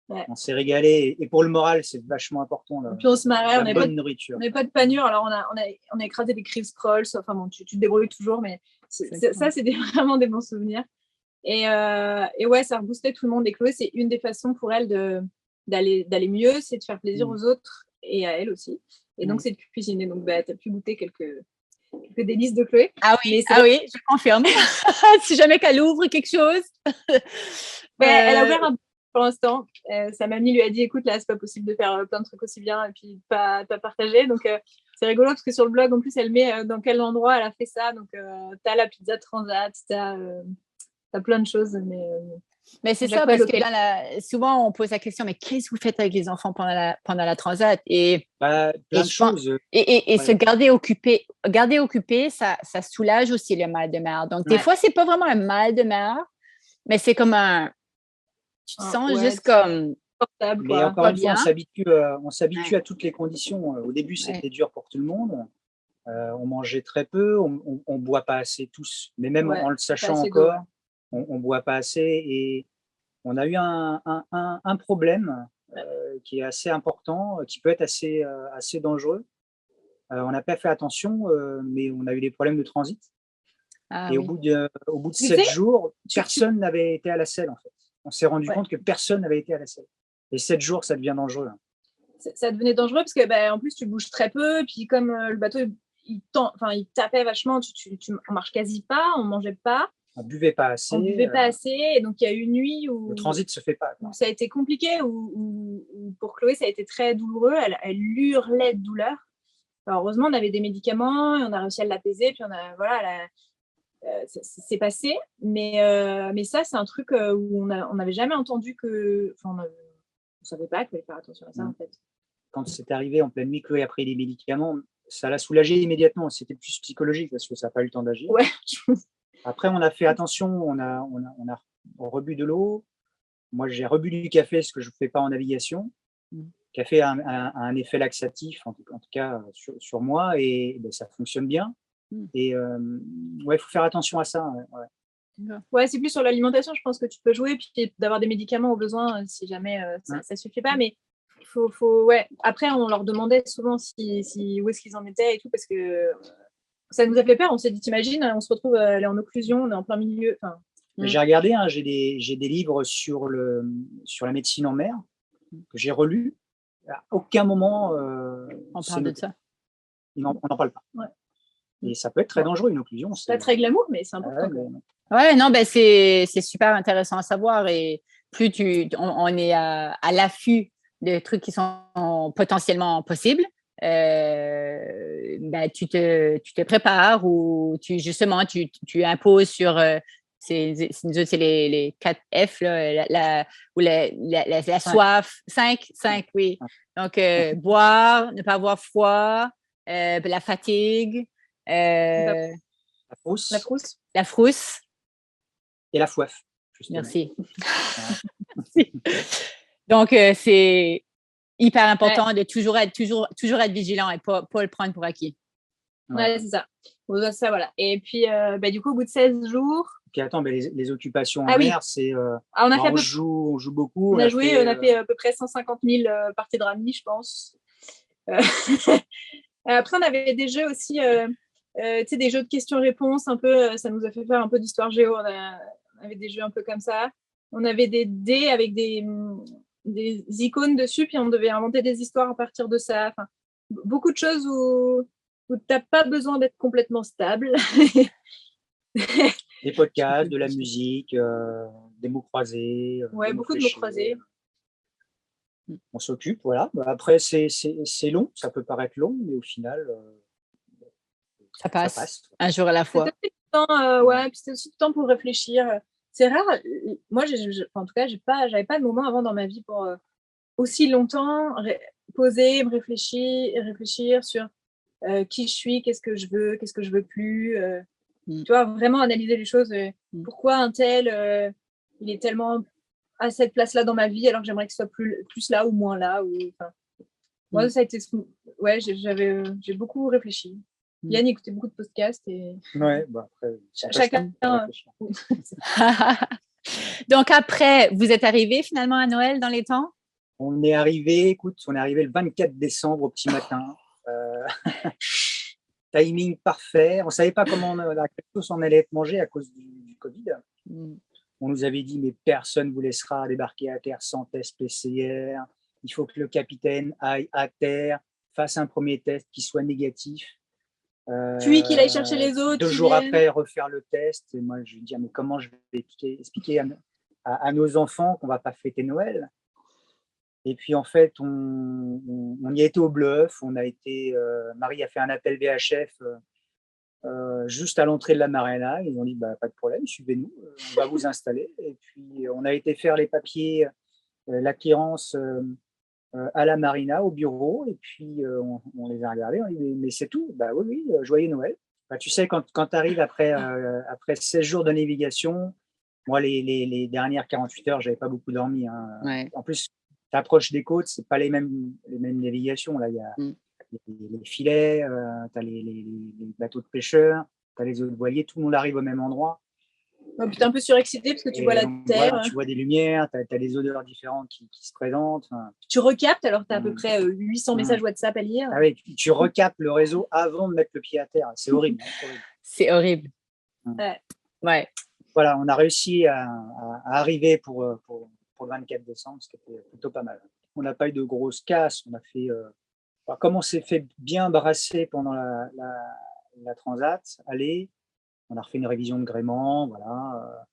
Ouais. On s'est régalé et pour le moral, c'est vachement important. Et puis on se marrait, on n'avait nourriture. On n'avait pas de panure, alors on a écrasé des Crisp's Scrolls. Enfin bon, tu te débrouilles toujours, mais ça, c'était vraiment des bons souvenirs. Et ouais, ça reboostait tout le monde. Et Chloé, c'est une des façons pour elle d'aller mieux, c'est de faire plaisir aux autres et à elle aussi. Et donc, c'est de cuisiner. Donc, tu as pu goûter quelques délices de Chloé. Ah oui, je confirme. Si jamais qu'elle ouvre quelque chose. Elle a ouvert un pour l'instant. Sa mamie lui a dit, écoute, là, c'est pas possible de faire plein de trucs aussi bien et puis pas partager. Donc, c'est rigolo parce que sur le blog, en plus, elle met dans quel endroit elle a fait ça. Donc, tu as la pizza transat, tu as plein de choses. Mais c'est ça, parce que souvent, on pose la question, mais qu'est-ce que vous faites avec les enfants pendant la transat? Et plein de choses. Et se garder occupé, ça soulage aussi le mal de mer. Donc, des fois, c'est pas vraiment un mal de mer, mais c'est comme tu te sens juste comme… portable. Mais encore une fois, on s'habitue à toutes les conditions. Au début, c'était dur pour tout le monde. On mangeait très peu, on boit pas assez tous, mais même en le sachant encore, on boit pas assez. Et on a eu un problème qui est assez important, qui peut être assez dangereux. On n'a pas fait attention, mais on a eu des problèmes de transit. Au bout de 7 jours, personne n'avait été à la selle, en fait. On s'est rendu compte que personne n'avait été à la selle. Et 7 jours, ça devient dangereux. Ça devenait dangereux parce que, en plus, tu bouges très peu. Puis comme le bateau, il tapait vachement, on marche quasi pas, on mangeait pas. On buvait pas assez. Et donc, il y a eu une nuit où… Le transit se fait pas. Où ça a été compliqué, où pour Chloé, ça a été très douloureux. Elle hurlait de douleur. Alors, heureusement, on avait des médicaments et on a réussi à l'apaiser. Puis, c'est passé. Mais ça, c'est un truc où on n'avait jamais entendu que… Enfin, on ne savait pas qu'il fallait faire attention à ça, en fait. Quand c'est arrivé en pleine nuit, Chloé a pris des médicaments. Ça l'a soulagée immédiatement. C'était plus psychologique parce que ça n'a pas eu le temps d'agir. Ouais. Après, on a fait attention. On a rebu de l'eau. Moi, j'ai rebu du café, ce que je ne fais pas en navigation. Le café a un effet laxatif, en tout cas sur moi, et ça fonctionne bien. Et il faut faire attention à ça. Ouais, c'est plus sur l'alimentation, je pense que tu peux jouer, puis d'avoir des médicaments au besoin si jamais ça ne suffit pas. Mais Après, on leur demandait souvent où est-ce qu'ils en étaient et tout, parce que ça nous a fait peur. On s'est dit, t'imagines, on se retrouve elle est en occlusion, on est en plein milieu. J'ai regardé, hein, j'ai des livres sur la médecine en mer que j'ai relus. À aucun moment, On parle de ça. on n'en parle pas. Ouais. Et ça peut être très dangereux, une occlusion. C'est pas très glamour, mais c'est important. Ouais, non, ben c'est super intéressant à savoir. Et plus on est à l'affût de trucs qui sont potentiellement possibles, ben tu te prépares ou justement, tu imposes sur. C'est les 4 F, là, ou la soif. 5, oui. Donc, boire, ne pas avoir froid, la fatigue, la frousse. La frousse. Et la soif. Justement. Merci. Donc, c'est hyper important de toujours être vigilant et pas le prendre pour acquis. Ouais, c'est ça. Ça, voilà. Et puis, du coup, au bout de 16 jours. Puis attends, mais les occupations en mer, c'est. On joue beaucoup. On a fait à peu près 150 000 parties de rami, je pense. Après, on avait des jeux aussi, des jeux de questions-réponses, un peu. Ça nous a fait faire un peu d'histoire géo. On avait des jeux un peu comme ça. On avait des dés avec des icônes dessus, puis on devait inventer des histoires à partir de ça. Enfin, beaucoup de choses où tu n'as pas besoin d'être complètement stable. Des podcasts, de la musique, des mots croisés. Ouais, beaucoup de mots croisés. On s'occupe, voilà. Après, c'est long, ça peut paraître long, mais au final, ça passe. Un jour à la fois. Puis c'est aussi du temps pour réfléchir. C'est rare. Moi, en tout cas, j'avais pas de moment avant dans ma vie pour aussi longtemps poser, me réfléchir sur qui je suis, qu'est-ce que je veux plus. Tu vois, vraiment analyser les choses. Pourquoi un tel, il est tellement à cette place-là dans ma vie alors que j'aimerais qu'il soit plus là ou moins là. Moi, ça a été. Ouais, j'ai beaucoup réfléchi. Yann écoutait beaucoup de podcasts. Ouais, après, chacun. Donc, après, vous êtes arrivé finalement à Noël dans les temps? On est arrivé le 24 décembre au petit matin. Timing parfait. On ne savait pas comment on allait être mangé à cause du Covid. On nous avait dit, mais personne ne vous laissera débarquer à terre sans test PCR. Il faut que le capitaine aille à terre, fasse un premier test qui soit négatif. Puis qu'il aille chercher les autres. 2 jours après, refaire le test. Et moi, je vais dire, mais comment je vais expliquer à nos enfants qu'on ne va pas fêter Noël? Et puis, en fait, on y a été au bluff. Marie a fait un appel VHF juste à l'entrée de la marina. Ils ont dit, pas de problème, suivez-nous, on va vous installer. Et puis, on a été faire les papiers, l'acquérance à la marina, au bureau. Et puis, on les a regardés. On dit, mais c'est tout? Oui, joyeux Noël. Tu sais, quand tu arrives après 16 jours de navigation, moi, les dernières 48 heures, je n'avais pas beaucoup dormi. Hein. Ouais. En plus, tu approches des côtes, ce n'est pas les mêmes navigations. Là, il y a les filets, tu as les bateaux de pêcheurs, tu as les autres voiliers, tout le monde arrive au même endroit. Puis tu es un peu surexcité parce que tu vois la terre. Voilà, tu vois des lumières, tu as des odeurs différentes qui se présentent. Tu recaptes, alors tu as à peu près 800 messages WhatsApp à lire. Ah oui, tu recaptes le réseau avant de mettre le pied à terre. C'est horrible. C'est horrible. Ouais. Voilà, on a réussi à arriver pour le 24 décembre, ce qui était plutôt pas mal. On n'a pas eu de grosses casses. On a fait, comme on s'est fait bien brasser pendant la transat, on a refait une révision de gréement, voilà.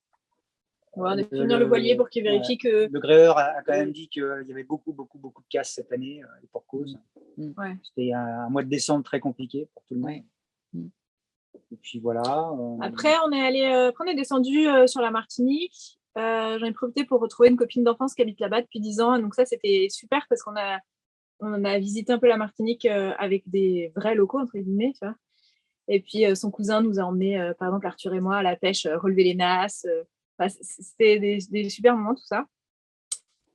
On a fait venir le voilier pour qu'il vérifie que. Le gréeur a quand même dit qu'il y avait beaucoup de casses cette année, et pour cause. C'était un mois de décembre très compliqué pour tout le monde. Et puis voilà. Après, on est descendu sur la Martinique. J'en ai profité pour retrouver une copine d'enfance qui habite là-bas depuis 10 ans. Donc ça, c'était super parce qu'on a visité un peu la Martinique avec des vrais locaux, entre guillemets, tu vois. Et puis, son cousin nous a emmenés, par exemple, Arthur et moi, à la pêche, relever les nasses. C'était des super moments, tout ça.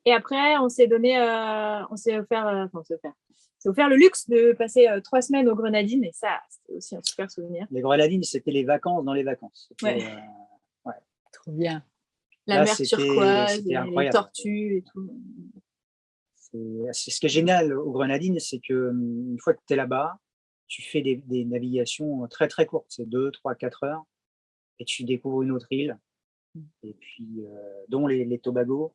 Et après, on s'est offert le luxe de passer 3 semaines aux Grenadines. Et ça, c'était aussi un super souvenir. Les Grenadines, c'était les vacances dans les vacances. Trop bien. La mer turquoise, les tortues et tout. C'est ce qui est génial aux Grenadines, c'est qu'une fois que tu es là-bas, tu fais des navigations très très courtes, c'est 2, 3, 4 heures, et tu découvres une autre île, et puis dont les Tobago.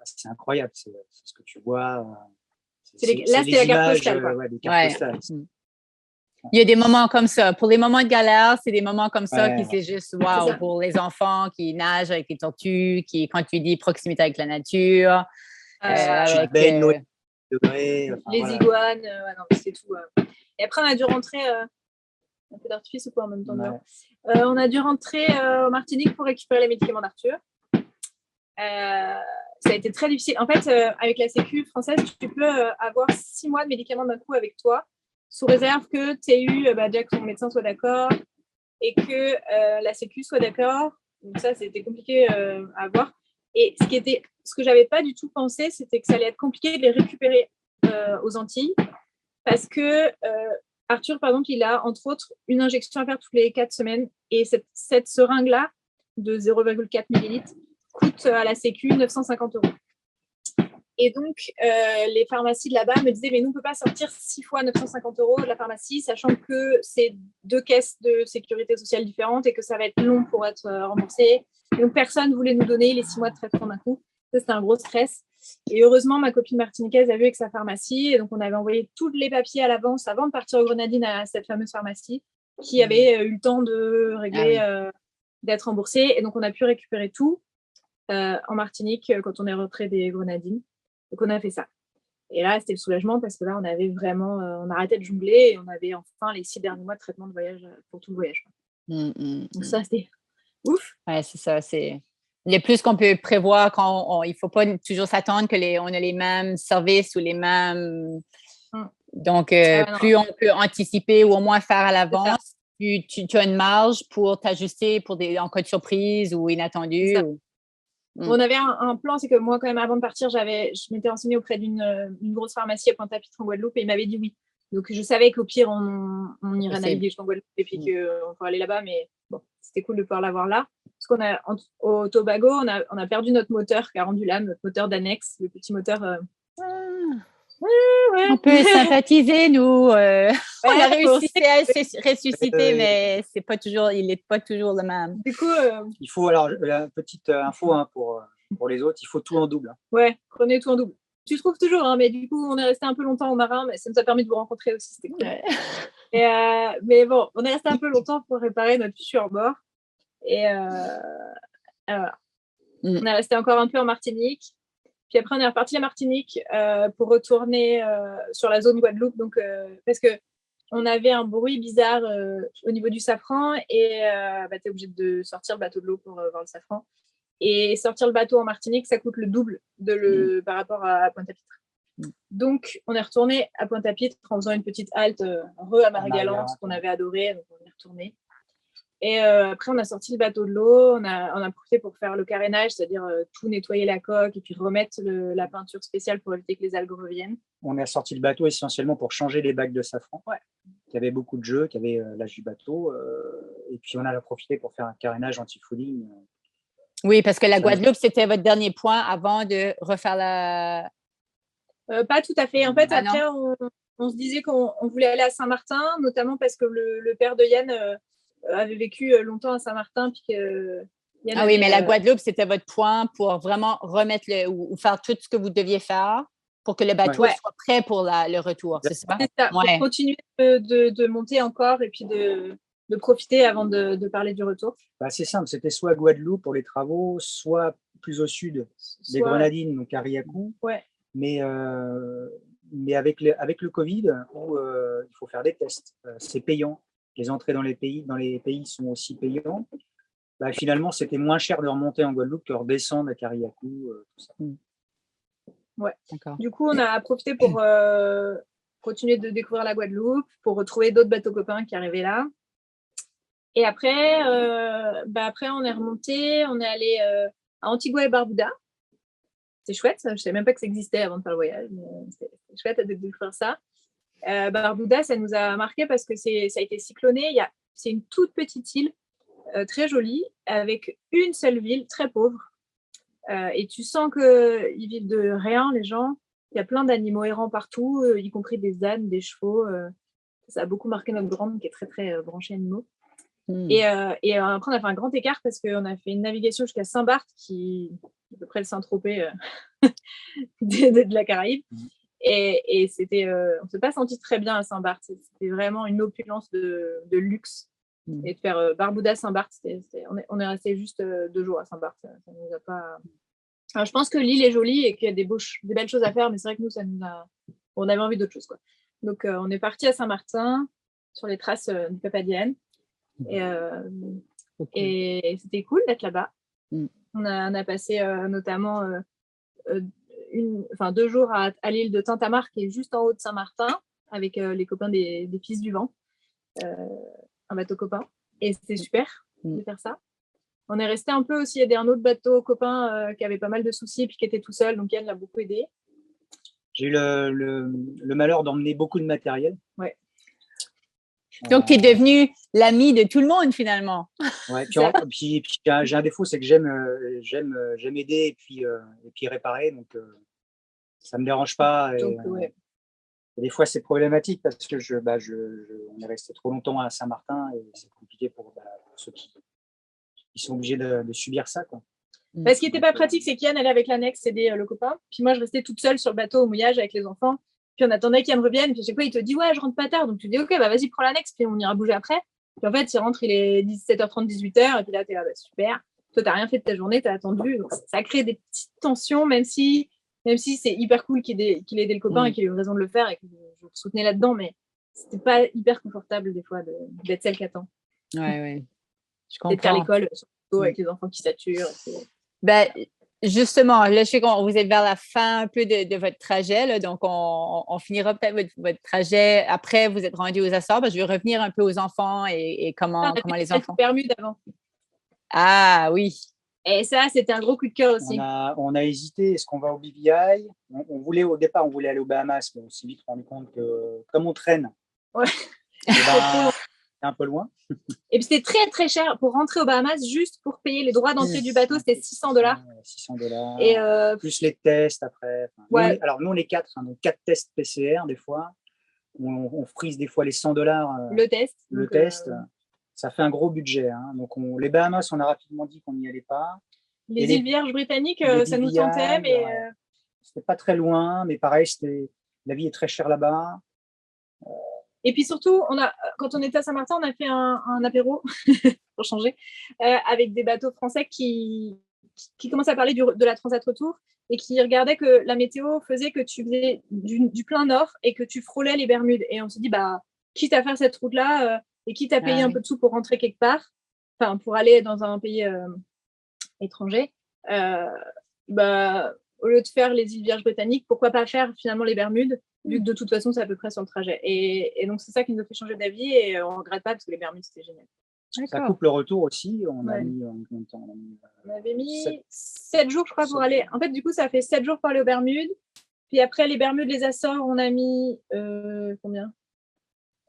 C'est incroyable, c'est ce que tu vois. Là, c'est la carte postale, quoi. Ouais, des cartes postales. Il y a des moments comme ça. Pour les moments de galère, c'est des moments comme ça qui c'est juste wow pour les enfants qui nagent avec les tortues, qui, quand tu dis proximité avec la nature, avec les iguanes, non, c'est tout. Et après, on a dû rentrer un peu d'artifice ou quoi en même temps. On a dû rentrer au Martinique pour récupérer les médicaments d'Arthur. Ça a été très difficile. En fait, avec la Sécu française, tu peux avoir 6 mois de médicaments d'un coup avec toi, sous réserve que tu aies eu déjà que ton médecin soit d'accord et que la Sécu soit d'accord. Donc ça, c'était compliqué à avoir. Et ce que j'avais pas du tout pensé, c'était que ça allait être compliqué de les récupérer aux Antilles, parce que Arthur, par exemple, il a entre autres une injection à faire toutes les 4 semaines, et cette seringue-là de 0,4 millilitres coûte à la Sécu 950 €. Et donc, les pharmacies de là-bas me disaient, mais nous, on ne peut pas sortir 6 fois 950 € de la pharmacie, sachant que c'est 2 caisses de sécurité sociale différentes et que ça va être long pour être remboursé. Et donc, personne ne voulait nous donner les 6 mois de traitement d'un coup. Ça, c'était un gros stress. Et heureusement, ma copine martiniquaise a vu avec sa pharmacie. Et donc, on avait envoyé tous les papiers à l'avance avant de partir aux Grenadines à cette fameuse pharmacie qui avait eu le temps de régler, d'être remboursée. Et donc, on a pu récupérer tout en Martinique quand on est rentré des Grenadines. Donc, on a fait ça. Et là, c'était le soulagement parce que là, on avait vraiment, on arrêtait de jongler et on avait enfin les 6 derniers mois de traitement de voyage pour tout le voyage. Donc, ça, c'était ouf. Ouais, c'est ça. Il y a plus qu'on peut prévoir quand il ne faut pas toujours s'attendre qu'on a les mêmes services ou les mêmes. Donc, plus on peut anticiper ou au moins faire à l'avance, plus tu as une marge pour t'ajuster en cas de surprise ou inattendu. On avait un plan, c'est que moi, quand même, avant de partir, je m'étais renseignée auprès d'une grosse pharmacie à Pointe-à-Pitre en Guadeloupe et il m'avait dit oui. Donc, je savais qu'au pire, on irait naviguer jusqu'en Guadeloupe et puis qu'on pourrait aller là-bas. Mais bon, c'était cool de pouvoir l'avoir là. Parce au Tobago, on a perdu notre moteur qui a rendu l'âme, notre moteur d'annexe, le petit moteur. On peut sympathiser, nous. On a réussi à ressusciter, mais il n'est pas toujours le même. Du coup, il faut, alors, la petite info pour les autres, il faut tout en double. Ouais, prenez tout en double. Tu trouves toujours, mais du coup, on est resté un peu longtemps au marin, mais ça nous a permis de vous rencontrer aussi, c'était cool. Mais bon, on est resté un peu longtemps pour réparer notre fichu hors bord. Et voilà. On est resté encore un peu en Martinique. Puis après, on est reparti à Martinique pour retourner sur la zone Guadeloupe. Donc, parce qu'on avait un bruit bizarre au niveau du safran et tu es obligé de sortir le bateau de l'eau pour voir le safran. Et sortir le bateau en Martinique, ça coûte le double par rapport à Pointe-à-Pitre. Donc, on est retourné à Pointe-à-Pitre en faisant une petite halte à Marie-Galante, qu'on avait adoré. Donc, on est retourné. Et après, on a sorti le bateau de l'eau. On a profité pour faire le carénage, c'est-à-dire tout nettoyer la coque et puis remettre la peinture spéciale pour éviter que les algues reviennent. On a sorti le bateau essentiellement pour changer les bacs de safran. Il y avait beaucoup de jeux, qui avaient l'âge du bateau. Et puis, on a profité pour faire un carénage anti-fouling. Oui, parce que la Guadeloupe, c'était votre dernier point avant de refaire la... Pas tout à fait. En fait, après, on se disait qu'on voulait aller à Saint-Martin, notamment parce que le père de Yann avait vécu longtemps à Saint-Martin. Puis Yann oui, mais la Guadeloupe, c'était votre point pour vraiment remettre ou faire tout ce que vous deviez faire pour que le bateau soit prêt pour le retour, c'est ça? C'est ça, pour continuer de monter encore et puis de profiter avant de parler du retour. C'est simple, c'était soit Guadeloupe pour les travaux, soit plus au sud des Grenadines, donc à Riacou. Mais avec le Covid, où il faut faire des tests, c'est payant. Les entrées dans les pays sont aussi payants. Finalement, c'était moins cher de remonter en Guadeloupe que de redescendre à Cariacou, tout ça. Du coup, on a profité pour continuer de découvrir la Guadeloupe, pour retrouver d'autres bateaux copains qui arrivaient là. Et après, on est remonté, on est allé à Antigua et Barbuda. C'est chouette, je ne savais même pas que ça existait avant de faire le voyage, mais c'est chouette de découvrir ça. Barbuda, ça nous a marqué parce que ça a été cycloné. C'est une toute petite île, très jolie, avec une seule ville, très pauvre. Et tu sens qu'ils vivent de rien, les gens. Il y a plein d'animaux errants partout, y compris des ânes, des chevaux. Ça a beaucoup marqué notre grande qui est très, très branchée animaux. Et après, on a fait un grand écart parce qu'on a fait une navigation jusqu'à Saint-Barth, qui est à peu près le Saint-Tropez de la Caraïbe. Et c'était, on ne s'est pas senti très bien à Saint-Barth. C'était vraiment une opulence de luxe. Et de faire Barbuda-Saint-Barth, on est resté juste 2 jours à Saint-Barth. Ça nous a pas... Alors, je pense que l'île est jolie et qu'il y a des belles choses à faire, mais c'est vrai que nous, on avait envie d'autre chose, quoi. Donc, on est parti à Saint-Martin sur les traces du Papadienne. Et c'était cool d'être là-bas. On a passé notamment 2 jours à l'île de Tintamarre, qui est juste en haut de Saint-Martin, avec les copains des Fils du Vent, un bateau copain. Et c'était super de faire ça. On est resté un peu aussi aider un autre bateau copain qui avait pas mal de soucis et puis qui était tout seul, donc Yann l'a beaucoup aidé. J'ai eu le malheur d'emmener beaucoup de matériel. Ouais. Donc, tu es devenu l'ami de tout le monde, finalement. Ouais, puis j'ai un défaut, c'est que j'aime aider et puis réparer, donc ça ne me dérange pas. Donc, et des fois, c'est problématique parce que on est resté trop longtemps à Saint-Martin et c'est compliqué pour ceux qui sont obligés de subir ça, quoi. Ce qui n'était pas pratique, c'est qu'Yann allait avec l'annexe aider le copain. Puis moi, je restais toute seule sur le bateau au mouillage avec les enfants. Puis on attendait qu'Yann revienne. Puis à chaque fois, il te dit ouais, je rentre pas tard. Donc tu dis ok, bah vas-y, prends l'annexe. Puis on ira bouger après. Puis en fait, il rentre, il est 17h30, 18h. Et puis là, tu es là, bah, super. Toi, tu n'as rien fait de ta journée, tu as attendu. Donc ça crée des petites tensions, même si c'est hyper cool qu'il ait aidé le copain et qu'il ait eu raison de le faire et que je le soutenais là-dedans. Mais c'était pas hyper confortable des fois d'être celle qui attend. Ouais. Je comprends. D'être à l'école, surtout avec les enfants qui saturent. Ben, justement, là, je sais que vous êtes vers la fin un peu de votre trajet, là, donc on finira peut-être votre trajet. Après, vous êtes rendu aux Açores. Ben, je vais revenir un peu aux enfants et comment les enfants. Bermude avant. Ah oui. Et ça, c'était un gros coup de cœur aussi. On a hésité. Est-ce qu'on va au BVI? Au départ, on voulait aller aux Bahamas, mais on s'est vite rendu compte que comme on traîne, c'est un peu loin. Et puis c'était très très cher pour rentrer aux Bahamas, juste pour payer les droits d'entrée du bateau, c'était $600. $600. Et plus les tests après. Alors nous on est 4, hein, donc 4 tests PCR des fois. On frise des fois les $100. Le test. Ça fait un gros budget. Hein. Donc les Bahamas, on a rapidement dit qu'on n'y allait pas. Les îles Vierges britanniques, ça nous tentait, mais c'était pas très loin, mais pareil, la vie est très chère là-bas. Et puis surtout, quand on était à Saint-Martin, on a fait un apéro, pour changer, avec des bateaux français qui commençaient à parler de la Transat Retour et qui regardaient que la météo faisait que tu faisais du plein nord et que tu frôlais les Bermudes. Et on s'est dit, quitte à faire cette route-là et quitte à payer un peu de sous pour rentrer quelque part, enfin, pour aller dans un pays étranger, au lieu de faire les îles Vierges britanniques, pourquoi pas faire finalement les Bermudes, vu que de toute façon, c'est à peu près sur le trajet. Et donc, c'est ça qui nous a fait changer d'avis et on ne regrette pas parce que les Bermudes, c'était génial. Ça coupe le retour aussi. On a mis combien de temps? On avait mis 7 jours, je crois, pour aller. En fait, du coup, ça fait 7 jours pour aller aux Bermudes. Puis après, les Bermudes, les Açores, on a mis combien?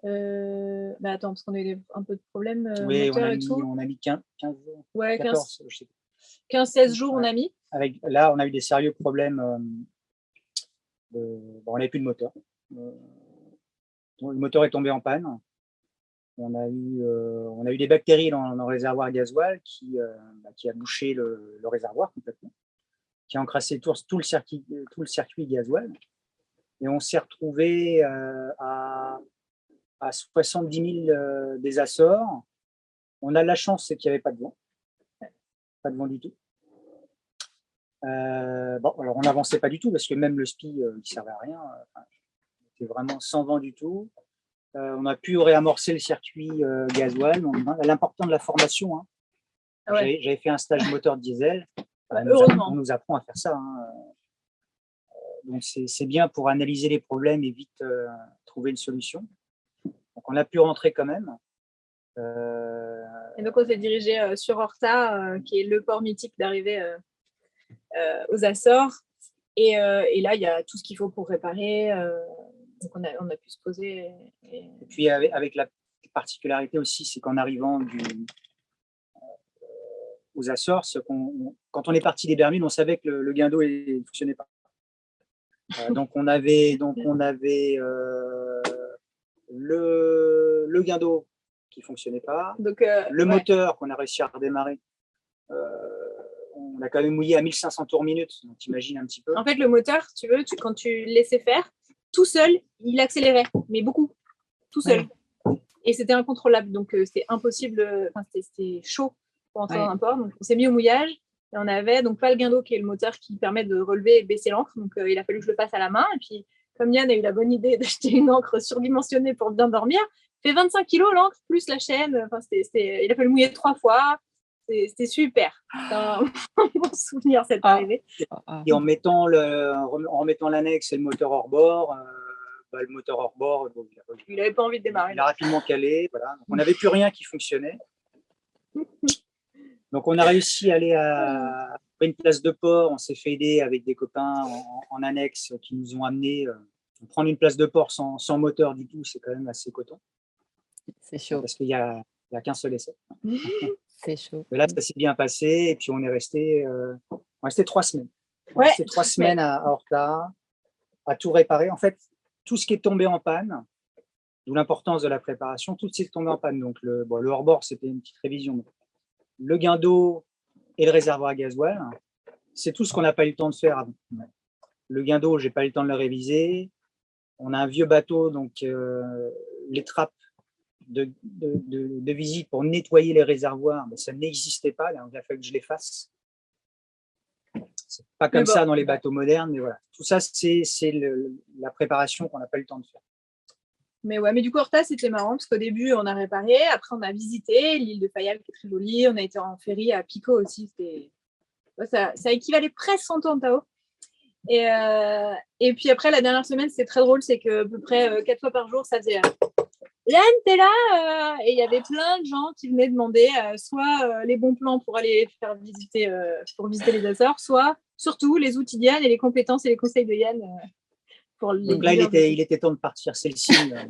Attends, parce qu'on a eu un peu de problèmes. Oui, on a mis 15 jours. Ouais, 14, 15-16 jours, on a mis. Là, on a eu des sérieux problèmes. On n'avait plus de moteur. Le moteur est tombé en panne. On a eu des bactéries dans le réservoir gasoil qui a bouché le réservoir complètement, qui a encrassé tout le circuit gasoil. Et on s'est retrouvé à 70 000 des Açores. On a de la chance, c'est qu'il n'y avait pas de vent. Pas de vent du tout. Alors on n'avançait pas du tout parce que même le SPI il ne servait à rien. C'était vraiment sans vent du tout. On a pu réamorcer le circuit gasoil. L'important de la formation. Hein. J'avais fait un stage moteur diesel. On nous apprend à faire ça. Hein. Donc c'est bien pour analyser les problèmes et vite trouver une solution. Donc on a pu rentrer quand même. Et donc on s'est dirigé sur Horta, qui est le port mythique d'arrivée aux Açores. Et là, il y a tout ce qu'il faut pour réparer. Donc on a pu se poser. Et puis avec la particularité aussi, c'est qu'en arrivant aux Açores, quand on est parti des Bermudes, on savait que le guindeau ne fonctionnait pas. Donc, on avait le guindeau qui ne fonctionnait pas, Donc, le moteur qu'on a réussi à redémarrer. On a quand même mouillé à 1500 tours minute, donc t'imagines un petit peu. En fait, le moteur, tu veux, quand tu le laissais faire, tout seul, il accélérait, mais beaucoup, tout seul. Et c'était incontrôlable, donc c'était impossible, c'était chaud pour entrer dans un port. Donc, on s'est mis au mouillage et on avait donc pas le guindeau qui est le moteur qui permet de relever et baisser l'encre. Donc, il a fallu que je le fasse à la main. Et puis, comme Yann a eu la bonne idée d'acheter une encre surdimensionnée pour bien dormir, fait 25 kilos l'encre plus la chaîne. Il a fallu mouiller 3 fois. C'était super. C'est un bon souvenir, cette arrivée. Et en remettant l'annexe et le moteur hors bord, le moteur hors bord, il n'avait pas envie de démarrer. Il a rapidement calé. Voilà. Donc, on n'avait plus rien qui fonctionnait. Donc, on a réussi à aller à une place de port. On s'est fait aider avec des copains en annexe qui nous ont amené. Prendre une place de port sans moteur du tout, c'est quand même assez coton. C'est chaud. Parce qu'il n'y a qu'un seul essai. C'est chaud. Mais là, ça s'est bien passé. Et puis, on est resté 3 semaines. On est resté 3 semaines à Horta, à tout réparer. En fait, tout ce qui est tombé en panne, d'où l'importance de la préparation, tout ce qui est tombé en panne. Donc, le hors-bord, c'était une petite révision. Le guindeau et le réservoir à gasoil, c'est tout ce qu'on n'a pas eu le temps de faire avant. Le guindeau, je n'ai pas eu le temps de le réviser. On a un vieux bateau, donc les trappes de visite pour nettoyer les réservoirs, mais ça n'existait pas. Là, il a fallu que je les fasse. C'est pas comme ça dans les bateaux modernes, mais voilà. Tout ça, c'est la préparation qu'on n'a pas eu le temps de faire. Mais du coup, Horta, c'était marrant parce qu'au début, on a réparé. Après, on a visité l'île de Fayal qui est très jolie. On a été en ferry à Pico aussi. Ça équivalait presque 100 ans en Tao. Et puis après, la dernière semaine, c'était très drôle. C'est qu'à peu près 4 fois par jour, ça faisait Yann, t'es là Et il y avait plein de gens qui venaient demander soit les bons plans pour aller faire visiter, pour visiter les Açores, soit surtout les outils de Yann et les compétences et les conseils de Yann. Donc là, il était temps de partir, c'est le signe.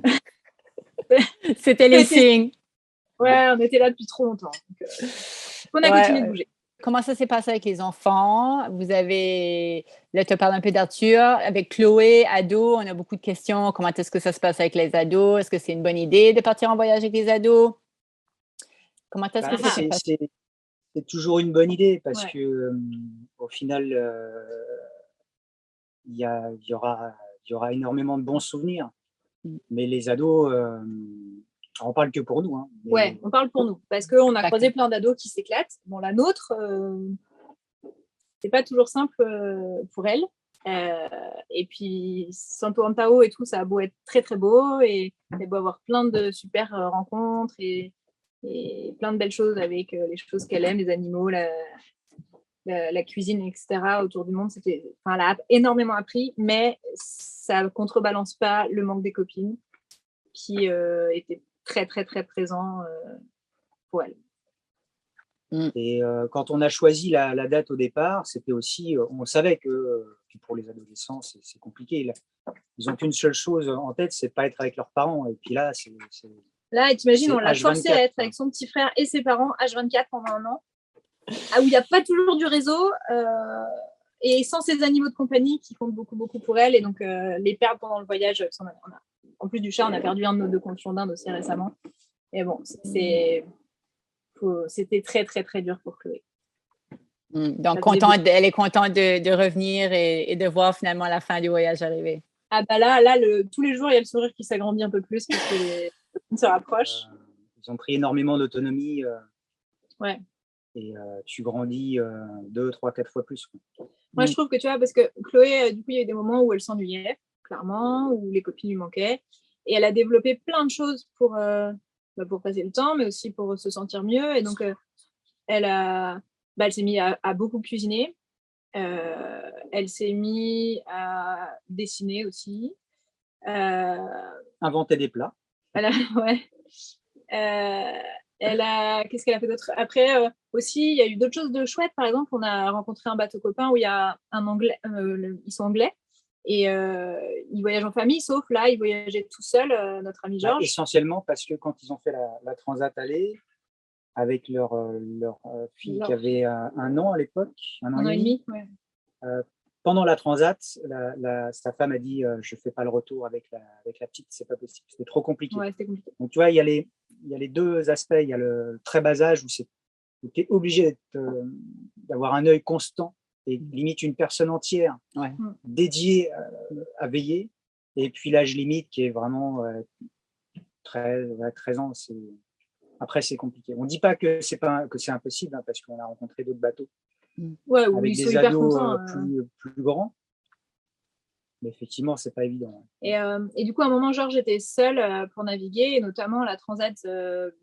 C'était les signes. Ouais, on était là depuis trop longtemps. Donc, on a continué de bouger. Comment ça s'est passé avec les enfants? Là, tu parles un peu d'Arthur. Avec Chloé, ado, on a beaucoup de questions. Comment est-ce que ça se passe avec les ados? Est-ce que c'est une bonne idée de partir en voyage avec les ados? Comment est-ce que ça s'est passé? C'est toujours une bonne idée parce que au final, il y aura énormément de bons souvenirs. Mais les ados, on parle que pour nous. Hein, ouais, on parle pour nous parce qu'on a croisé plein d'ados qui s'éclatent. Bon, la nôtre, c'est pas toujours simple pour elle. Et puis, Santo Antao et tout, ça a beau être très très beau et elle doit avoir plein de super rencontres et plein de belles choses avec les choses qu'elle aime, les animaux, la cuisine, etc. autour du monde. Elle a énormément appris, mais ça ne contrebalance pas le manque des copines qui étaient très, très, très présents pour elle. Et quand on a choisi la date au départ, c'était aussi, on savait que pour les adolescents, c'est compliqué. Ils n'ont qu'une seule chose en tête, c'est de pas être avec leurs parents. Et puis là, là, t'imagines, on l'a forcé à être avec son petit frère et ses parents H24 pendant un an, où il n'y a pas toujours du réseau et sans ces animaux de compagnie qui comptent beaucoup, beaucoup pour elle. Et donc, les perdre pendant le voyage, en plus du chat, on a perdu un de nos 2 confiants d'Inde aussi récemment. Et bon, c'était très, très, très dur pour Chloé. Donc, elle est contente de revenir et de voir finalement la fin du voyage arriver. Ah bah là tous les jours, il y a le sourire qui s'agrandit un peu plus parce que les copines se rapprochent. Ils ont pris énormément d'autonomie. Ouais. Et tu grandis 2, 3, 4 fois plus. Moi, je trouve que tu vois, parce que Chloé, du coup, il y a eu des moments où elle s'ennuyait, clairement, où les copines lui manquaient. Et elle a développé plein de choses pour passer le temps, mais aussi pour se sentir mieux. Et donc, elle s'est mise à beaucoup cuisiner. Elle s'est mise à dessiner aussi. Inventer des plats. Ouais. Qu'est-ce qu'elle a fait d'autre? Après, aussi, il y a eu d'autres choses de chouettes. Par exemple, on a rencontré un bateau copain où il y a un Anglais, ils sont anglais, et ils voyagent en famille, sauf là, ils voyageaient tout seuls, notre ami Georges. Essentiellement parce que quand ils ont fait la Transat aller, avec leur fille qui avait 1 an à l'époque, 1 an et demi, ouais. pendant la transat, sa femme a dit je ne fais pas le retour avec la petite, c'est pas possible, c'était trop compliqué. Ouais, c'était compliqué. Donc, tu vois, il y a les deux aspects. Il y a le très bas âge où tu es obligé d'avoir un œil constant et limite une personne entière dédiée à veiller. Et puis l'âge limite qui est vraiment 13 ans. Après, c'est compliqué. On ne dit pas que c'est impossible hein, parce qu'on a rencontré d'autres bateaux avec des ados plus grands. Mais effectivement, c'est pas évident. Et du coup, à un moment, Georges était seul pour naviguer, et notamment la transat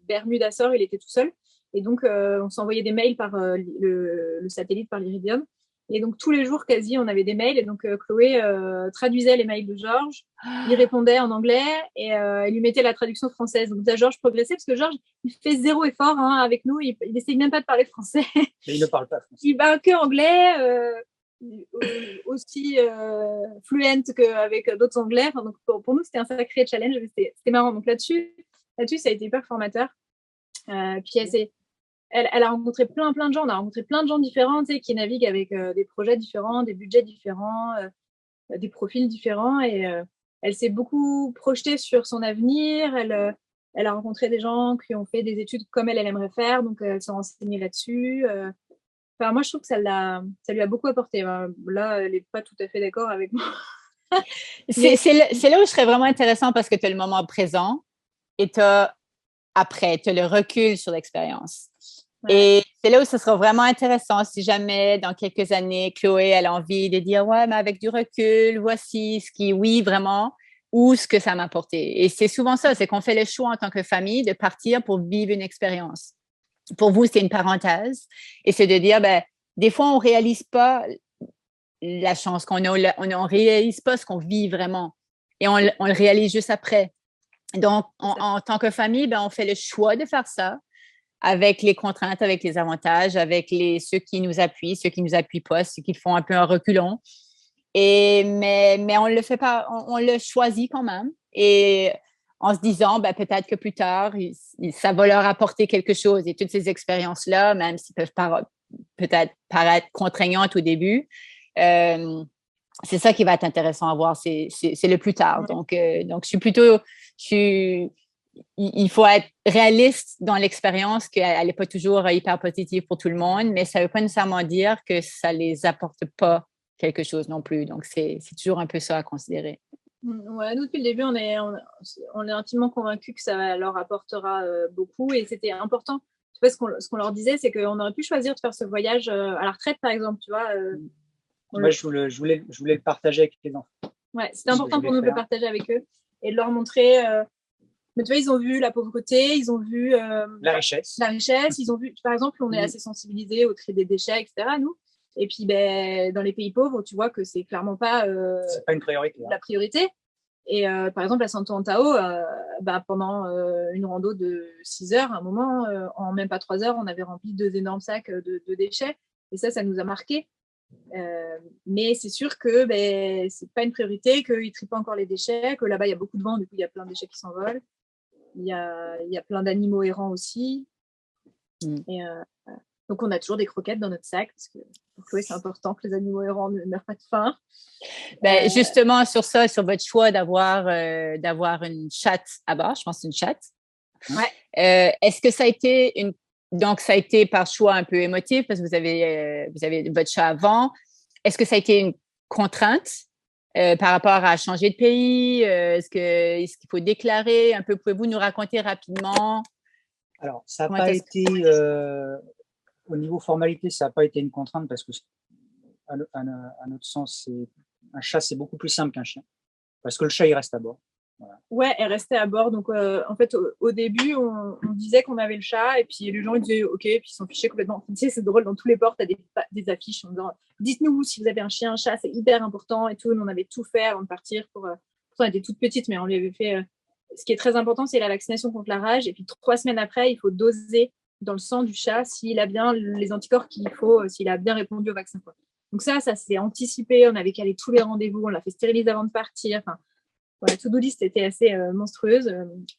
Bermude-Açores, il était tout seul. Et donc, on s'envoyait des mails par le satellite, par l'Iridium. Et donc, tous les jours, quasi, on avait des mails. Et donc, Chloé traduisait les mails de Georges. Il répondait en anglais et elle lui mettait la traduction française. Donc, Georges progressait parce que Georges, il fait zéro effort avec nous. Il n'essaye même pas de parler français. Mais il ne parle pas français. Il parle que anglais. Aussi fluent qu'avec d'autres anglais. Enfin, donc pour nous, c'était un sacré challenge. C'était marrant. Donc là-dessus, ça a été hyper formateur. Puis elle a rencontré plein de gens. On a rencontré plein de gens différents qui naviguent avec des projets différents, des budgets différents, des profils différents. Et elle s'est beaucoup projetée sur son avenir. Elle a rencontré des gens qui ont fait des études comme elle aimerait faire. Donc, elle s'est renseignée là-dessus. Enfin, moi, je trouve que ça lui a beaucoup apporté. Là, elle n'est pas tout à fait d'accord avec moi. C'est là où je serais vraiment intéressant parce que tu as le moment présent et tu as le recul sur l'expérience. Ouais. Et c'est là où ce sera vraiment intéressant si jamais, dans quelques années, Chloé elle a envie de dire « Ouais, mais avec du recul, voici ce qui, oui, vraiment, ou ce que ça m'a apporté. » Et c'est souvent ça, c'est qu'on fait le choix en tant que famille de partir pour vivre une expérience. Pour vous, c'est une parenthèse. Et c'est de dire, des fois, on ne réalise pas la chance qu'on a, on ne réalise pas ce qu'on vit vraiment. Et on le réalise juste après. Donc, en tant que famille, on fait le choix de faire ça avec les contraintes, avec les avantages, avec ceux qui nous appuient, ceux qui ne nous appuient pas, ceux qui font un peu un reculon. Mais on le fait pas, on le choisit quand même. Et en se disant, peut-être que plus tard, ça va leur apporter quelque chose. Et toutes ces expériences-là, même s'ils peuvent peut-être paraître contraignantes au début, c'est ça qui va être intéressant à voir, c'est le plus tard. Donc, il faut être réaliste dans l'expérience, qu'elle n'est pas toujours hyper positive pour tout le monde, mais ça ne veut pas nécessairement dire que ça ne les apporte pas quelque chose non plus. Donc, c'est toujours un peu ça à considérer. Ouais, nous, depuis le début, on est intimement convaincus que ça leur apportera beaucoup et c'était important. Tu vois, ce qu'on leur disait, c'est qu'on aurait pu choisir de faire ce voyage à la retraite, par exemple, tu vois. Moi, je voulais le partager avec les enfants. Ouais, c'était important pour nous de le partager avec eux et de leur montrer. Mais tu vois, ils ont vu la pauvreté, ils ont vu la richesse. Ils ont vu, par exemple, on est assez sensibilisés au tri des déchets, etc., nous. Et puis, dans les pays pauvres, tu vois que c'est clairement pas, c'est pas une priorité, la priorité. Et par exemple, à Santo Antao, pendant une rando de 6 heures, à un moment, en même pas 3 heures, on avait rempli 2 énormes sacs de déchets. Et ça nous a marqué. Mais c'est sûr que c'est pas une priorité, qu'ils ne trient pas encore les déchets, que là-bas, il y a beaucoup de vent, du coup, il y a plein de déchets qui s'envolent. Il y a plein d'animaux errants aussi. Et donc, on a toujours des croquettes dans notre sac parce que pour Chloé, c'est important que les animaux errants ne meurent pas de faim. Justement, sur votre choix d'avoir une chatte à bord, je pense que c'est une chatte. Ouais. Est-ce que ça a été donc, ça a été par choix un peu émotif parce que vous avez votre chat avant. Est-ce que ça a été une contrainte par rapport à changer de pays? Est-ce qu'il faut déclarer un peu? Pouvez-vous nous raconter rapidement? Alors, ça n'a pas été, au niveau formalité, ça n'a pas été une contrainte parce que, à notre sens, un chat, c'est beaucoup plus simple qu'un chien. Parce que le chat, il reste à bord. Voilà. Ouais, elle restait à bord. Donc, en fait, au début, on disait qu'on avait le chat et puis les gens ils disaient OK, puis ils s'en fichaient complètement. Tu sais, c'est drôle, dans tous les ports, tu as des affiches en disant dites-nous si vous avez un chien, un chat, c'est hyper important et tout. Nous, on avait tout fait avant de partir. Pourtant, elle était toute petite, mais on lui avait fait. Ce qui est très important, c'est la vaccination contre la rage. Et puis, 3 semaines après, il faut doser dans le sang du chat s'il a bien les anticorps qu'il faut, s'il a bien répondu au vaccin, quoi. Donc, ça s'est anticipé. On avait calé tous les rendez-vous. On l'a fait stériliser avant de partir. Enfin, la to-do list était assez monstrueuse.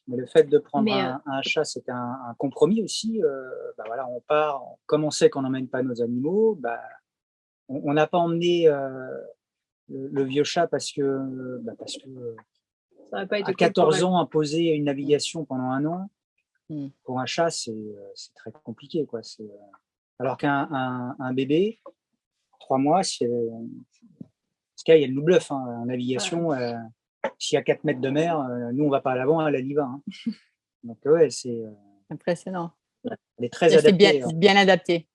Mais le fait de prendre un chat, c'était un compromis aussi. Voilà, on part, comme on sait qu'on n'emmène pas nos animaux, on n'a pas emmené le vieux chat parce que Ça aurait pas été à cool 14 pour ans, imposer une navigation pendant 1 an, pour un chat, c'est très compliqué, quoi. Alors qu'un bébé, 3 mois, Sky, elle nous bluffe, hein, en navigation. S'il y a 4 mètres de mer, nous, on ne va pas à l'avant, elle y va. Hein. Donc, ouais, Impressionnant. elle est très C'est adaptée. bien adapté.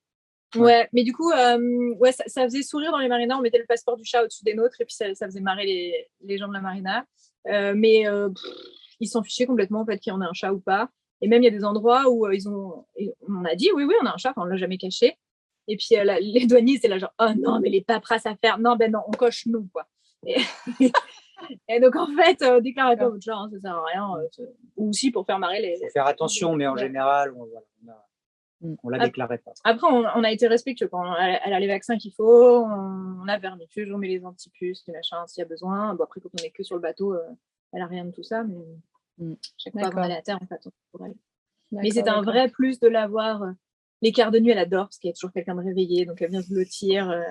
Ouais, mais du coup, ça faisait sourire dans les marinas. On mettait le passeport du chat au-dessus des nôtres et puis ça faisait marrer les gens de la marina. Mais ils s'en fichaient complètement en fait qu'il y en ait un chat ou pas. Et même il y a des endroits où on a dit oui, on a un chat, enfin, on l'a jamais caché. Et puis les douaniers, c'est là genre oh non, mais les paperasses à faire, non, ben non, on coche nous quoi. Et, et donc en fait, déclarez pas votre chat, hein, ça sert à rien. Ou aussi pour faire marrer les. Il faut faire attention, mais en général, on la déclarait pas. Après, on a été respectueux quand elle a les vaccins qu'il faut, on a vermifuge, on met les antipuces, les machins s'il y a besoin. Bon, après, quand on est que sur le bateau, elle a rien de tout ça, mais chaque fois qu'on allait à terre, en fait, on pourrait aller. Mais c'est un vrai plus de l'avoir. Les quarts de nuit, elle adore parce qu'il y a toujours quelqu'un de réveillé, donc elle vient se blottir.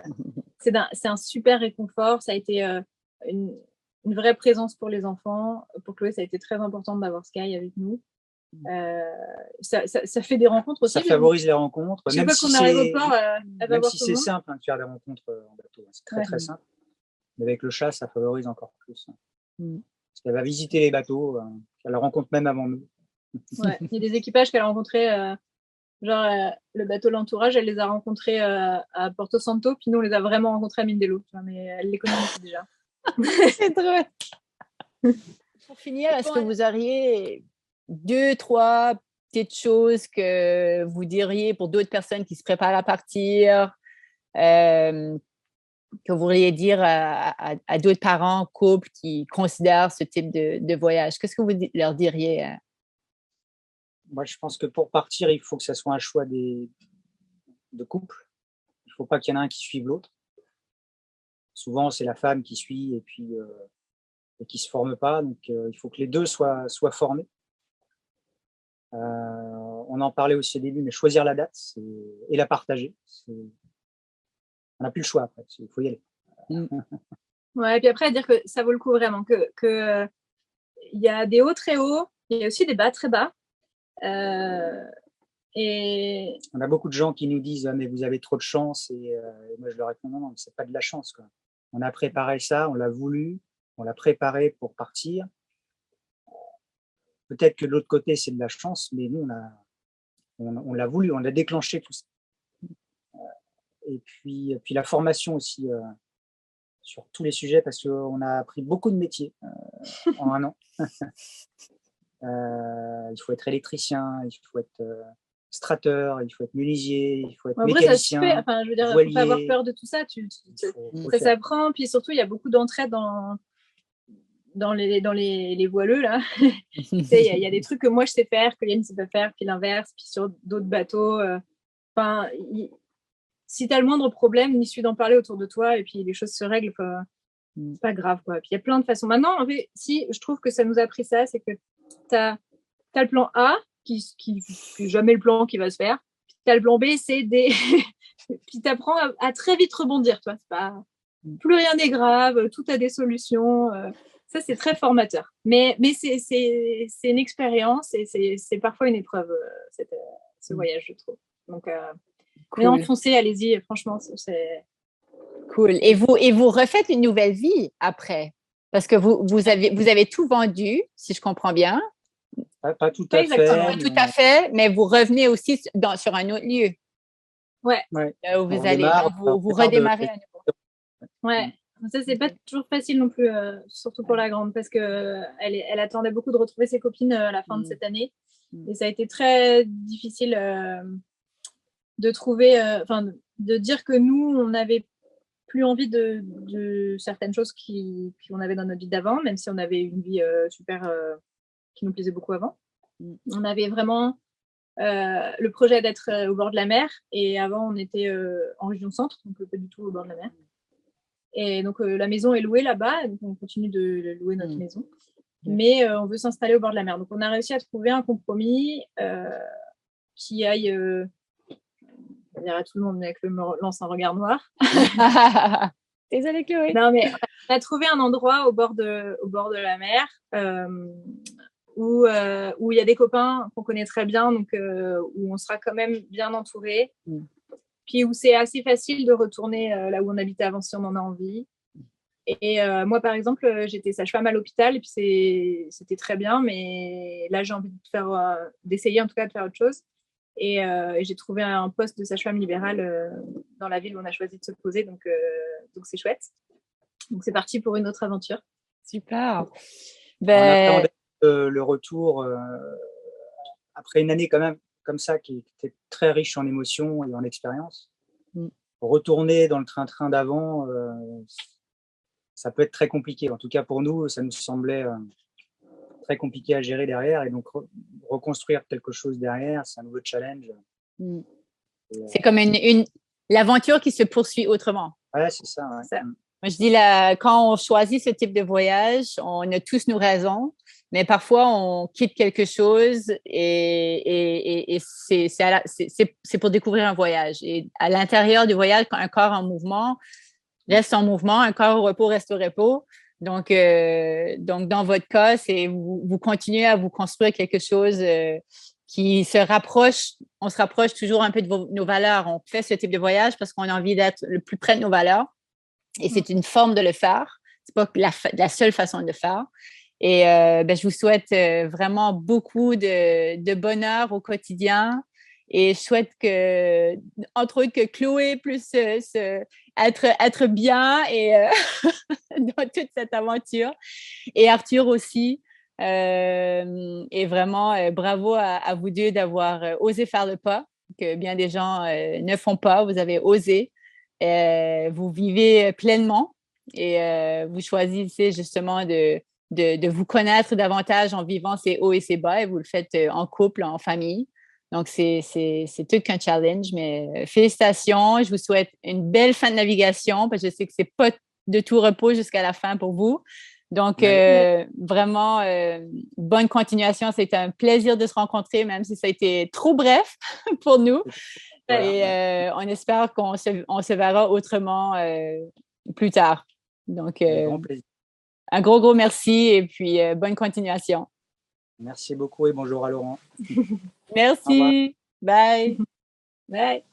C'est un super réconfort. Ça a été une vraie présence pour les enfants. Pour Chloé, ça a été très important d'avoir Sky avec nous. Ça fait des rencontres aussi. Ça favorise les rencontres. Chaque fois qu'on arrive au port, même si c'est simple de faire des rencontres en bateau, c'est très très simple. Mais avec le chat, ça favorise encore plus. Parce qu'elle va visiter les bateaux, elle rencontre même avant nous. Ouais, il y a des équipages qu'elle a rencontrés, le bateau L'Entourage, elle les a rencontrés à Porto Santo, puis nous on les a vraiment rencontrés à Mindelo, mais elle les connaissait déjà. C'est drôle. Pour finir, est-ce que vous auriez 2, 3 petites choses que vous diriez pour d'autres personnes qui se préparent à partir, que vous pourriez dire à d'autres parents, couples qui considèrent ce type de voyage? Qu'est-ce que vous leur diriez? Moi, je pense que pour partir, il faut que ça soit un choix de couple. Il ne faut pas qu'il y en ait un qui suive l'autre. Souvent, c'est la femme qui suit et puis qui ne se forme pas. Donc, il faut que les deux soient formés. On en parlait aussi au début, mais choisir la date et la partager. On n'a plus le choix après, il faut y aller. Ouais, et puis après, dire que ça vaut le coup vraiment, que y a des hauts très hauts, il y a aussi des bas très bas. Et on a beaucoup de gens qui nous disent mais vous avez trop de chance et moi je leur réponds non, c'est pas de la chance, quoi. On a préparé ça, on l'a voulu, on l'a préparé pour partir. Peut-être que de l'autre côté c'est de la chance, mais nous on l'a voulu, on a déclenché tout ça. Et puis la formation aussi sur tous les sujets, parce qu'on a appris beaucoup de métiers en 1 an. Il faut être électricien, il faut être strateur, il faut être menuisier, il faut être mécanicien. Vrai, ça se fait. Enfin, je veux dire, il ne faut pas avoir peur de tout ça. Ça s'apprend, puis surtout, il y a beaucoup d'entraide dans les voileux, là. Il y a des trucs que moi, je sais faire, que Yann ne sait pas faire, puis l'inverse, puis sur d'autres bateaux. Enfin, si tu as le moindre problème, il suffit d'en parler autour de toi, et puis les choses se règlent. C'est pas grave, quoi. Puis il y a plein de façons. Maintenant, en fait, si je trouve que ça nous a appris ça, c'est que tu as le plan A, qui n'est jamais le plan qui va se faire. Tu as le plan B, C, D. Puis tu apprends à très vite rebondir. Tu vois, plus rien n'est grave, tout a des solutions. Ça, c'est très formateur. Mais c'est une expérience et c'est parfois une épreuve, ce voyage, je trouve. Donc, cool. Mais enfoncez, allez-y. Franchement, c'est... Cool. Et vous refaites une nouvelle vie après? Parce que vous avez tout vendu, si je comprends bien. Pas tout à fait. Pas tout à fait, mais vous revenez aussi sur un autre lieu. Ouais. Là où vous redémarrez à nouveau. Ouais. Ça, c'est pas toujours facile non plus, surtout pour la grande, parce qu'elle attendait beaucoup de retrouver ses copines à la fin de cette année. Et ça a été très difficile de trouver, de dire que nous, on n'avait plus envie de certaines choses qu'on avait dans notre vie d'avant, même si on avait une vie super qui nous plaisait beaucoup avant. On avait vraiment le projet d'être au bord de la mer, et avant on était en région centre, donc pas du tout au bord de la mer. Et donc la maison est louée là-bas, donc on continue de louer notre maison, mais on veut s'installer au bord de la mer. Donc on a réussi à trouver un compromis qui aille dire à tout le monde, mais Chloé me lance un regard noir. Désolée, Chloé. Non, mais on a trouvé un endroit au bord de la mer où il y a des copains qu'on connaît très bien, donc où on sera quand même bien entouré. Puis où c'est assez facile de retourner là où on habitait avant si on en a envie. Et moi, par exemple, j'étais sage-femme à l'hôpital et puis c'était très bien, mais là, j'ai envie d'essayer en tout cas de faire autre chose. Et j'ai trouvé un poste de sage-femme libérale dans la ville où on a choisi de se poser, donc c'est chouette. Donc c'est parti pour une autre aventure. Super. On appréhendait le retour après une année quand même comme ça qui était très riche en émotions et en expériences. Retourner dans le train-train d'avant, ça peut être très compliqué. En tout cas pour nous, ça nous semblait très compliqué à gérer derrière, et donc reconstruire quelque chose derrière, c'est un nouveau challenge. C'est comme l'aventure qui se poursuit autrement. Ouais, c'est ça. Ouais. Ça. Moi, je dis, quand on choisit ce type de voyage, on a tous nos raisons, mais parfois, on quitte quelque chose et c'est pour découvrir un voyage. Et à l'intérieur du voyage, quand un corps en mouvement reste en mouvement, un corps au repos reste au repos. Donc dans votre cas, vous continuez à vous construire quelque chose qui se rapproche. On se rapproche toujours un peu de nos valeurs. On fait ce type de voyage parce qu'on a envie d'être le plus près de nos valeurs. Et c'est une forme de le faire. C'est pas la seule façon de le faire. Et je vous souhaite vraiment beaucoup de bonheur au quotidien. Et je souhaite entre autres, que Chloé puisse être bien et dans toute cette aventure. Et Arthur aussi. Et vraiment, bravo à vous deux d'avoir osé faire le pas, que bien des gens ne font pas. Vous avez osé. Vous vivez pleinement et vous choisissez justement de vous connaître davantage en vivant ces hauts et ces bas, et vous le faites en couple, en famille. Donc, c'est tout qu'un challenge, mais félicitations. Je vous souhaite une belle fin de navigation parce que je sais que c'est pas de tout repos jusqu'à la fin pour vous. Donc, vraiment, bonne continuation. C'était un plaisir de se rencontrer, même si ça a été trop bref pour nous. Et on espère qu'on se verra autrement plus tard. Donc, grand plaisir. Un gros merci et puis bonne continuation. Merci beaucoup et bonjour à Laurent. Merci. Bye. Bye.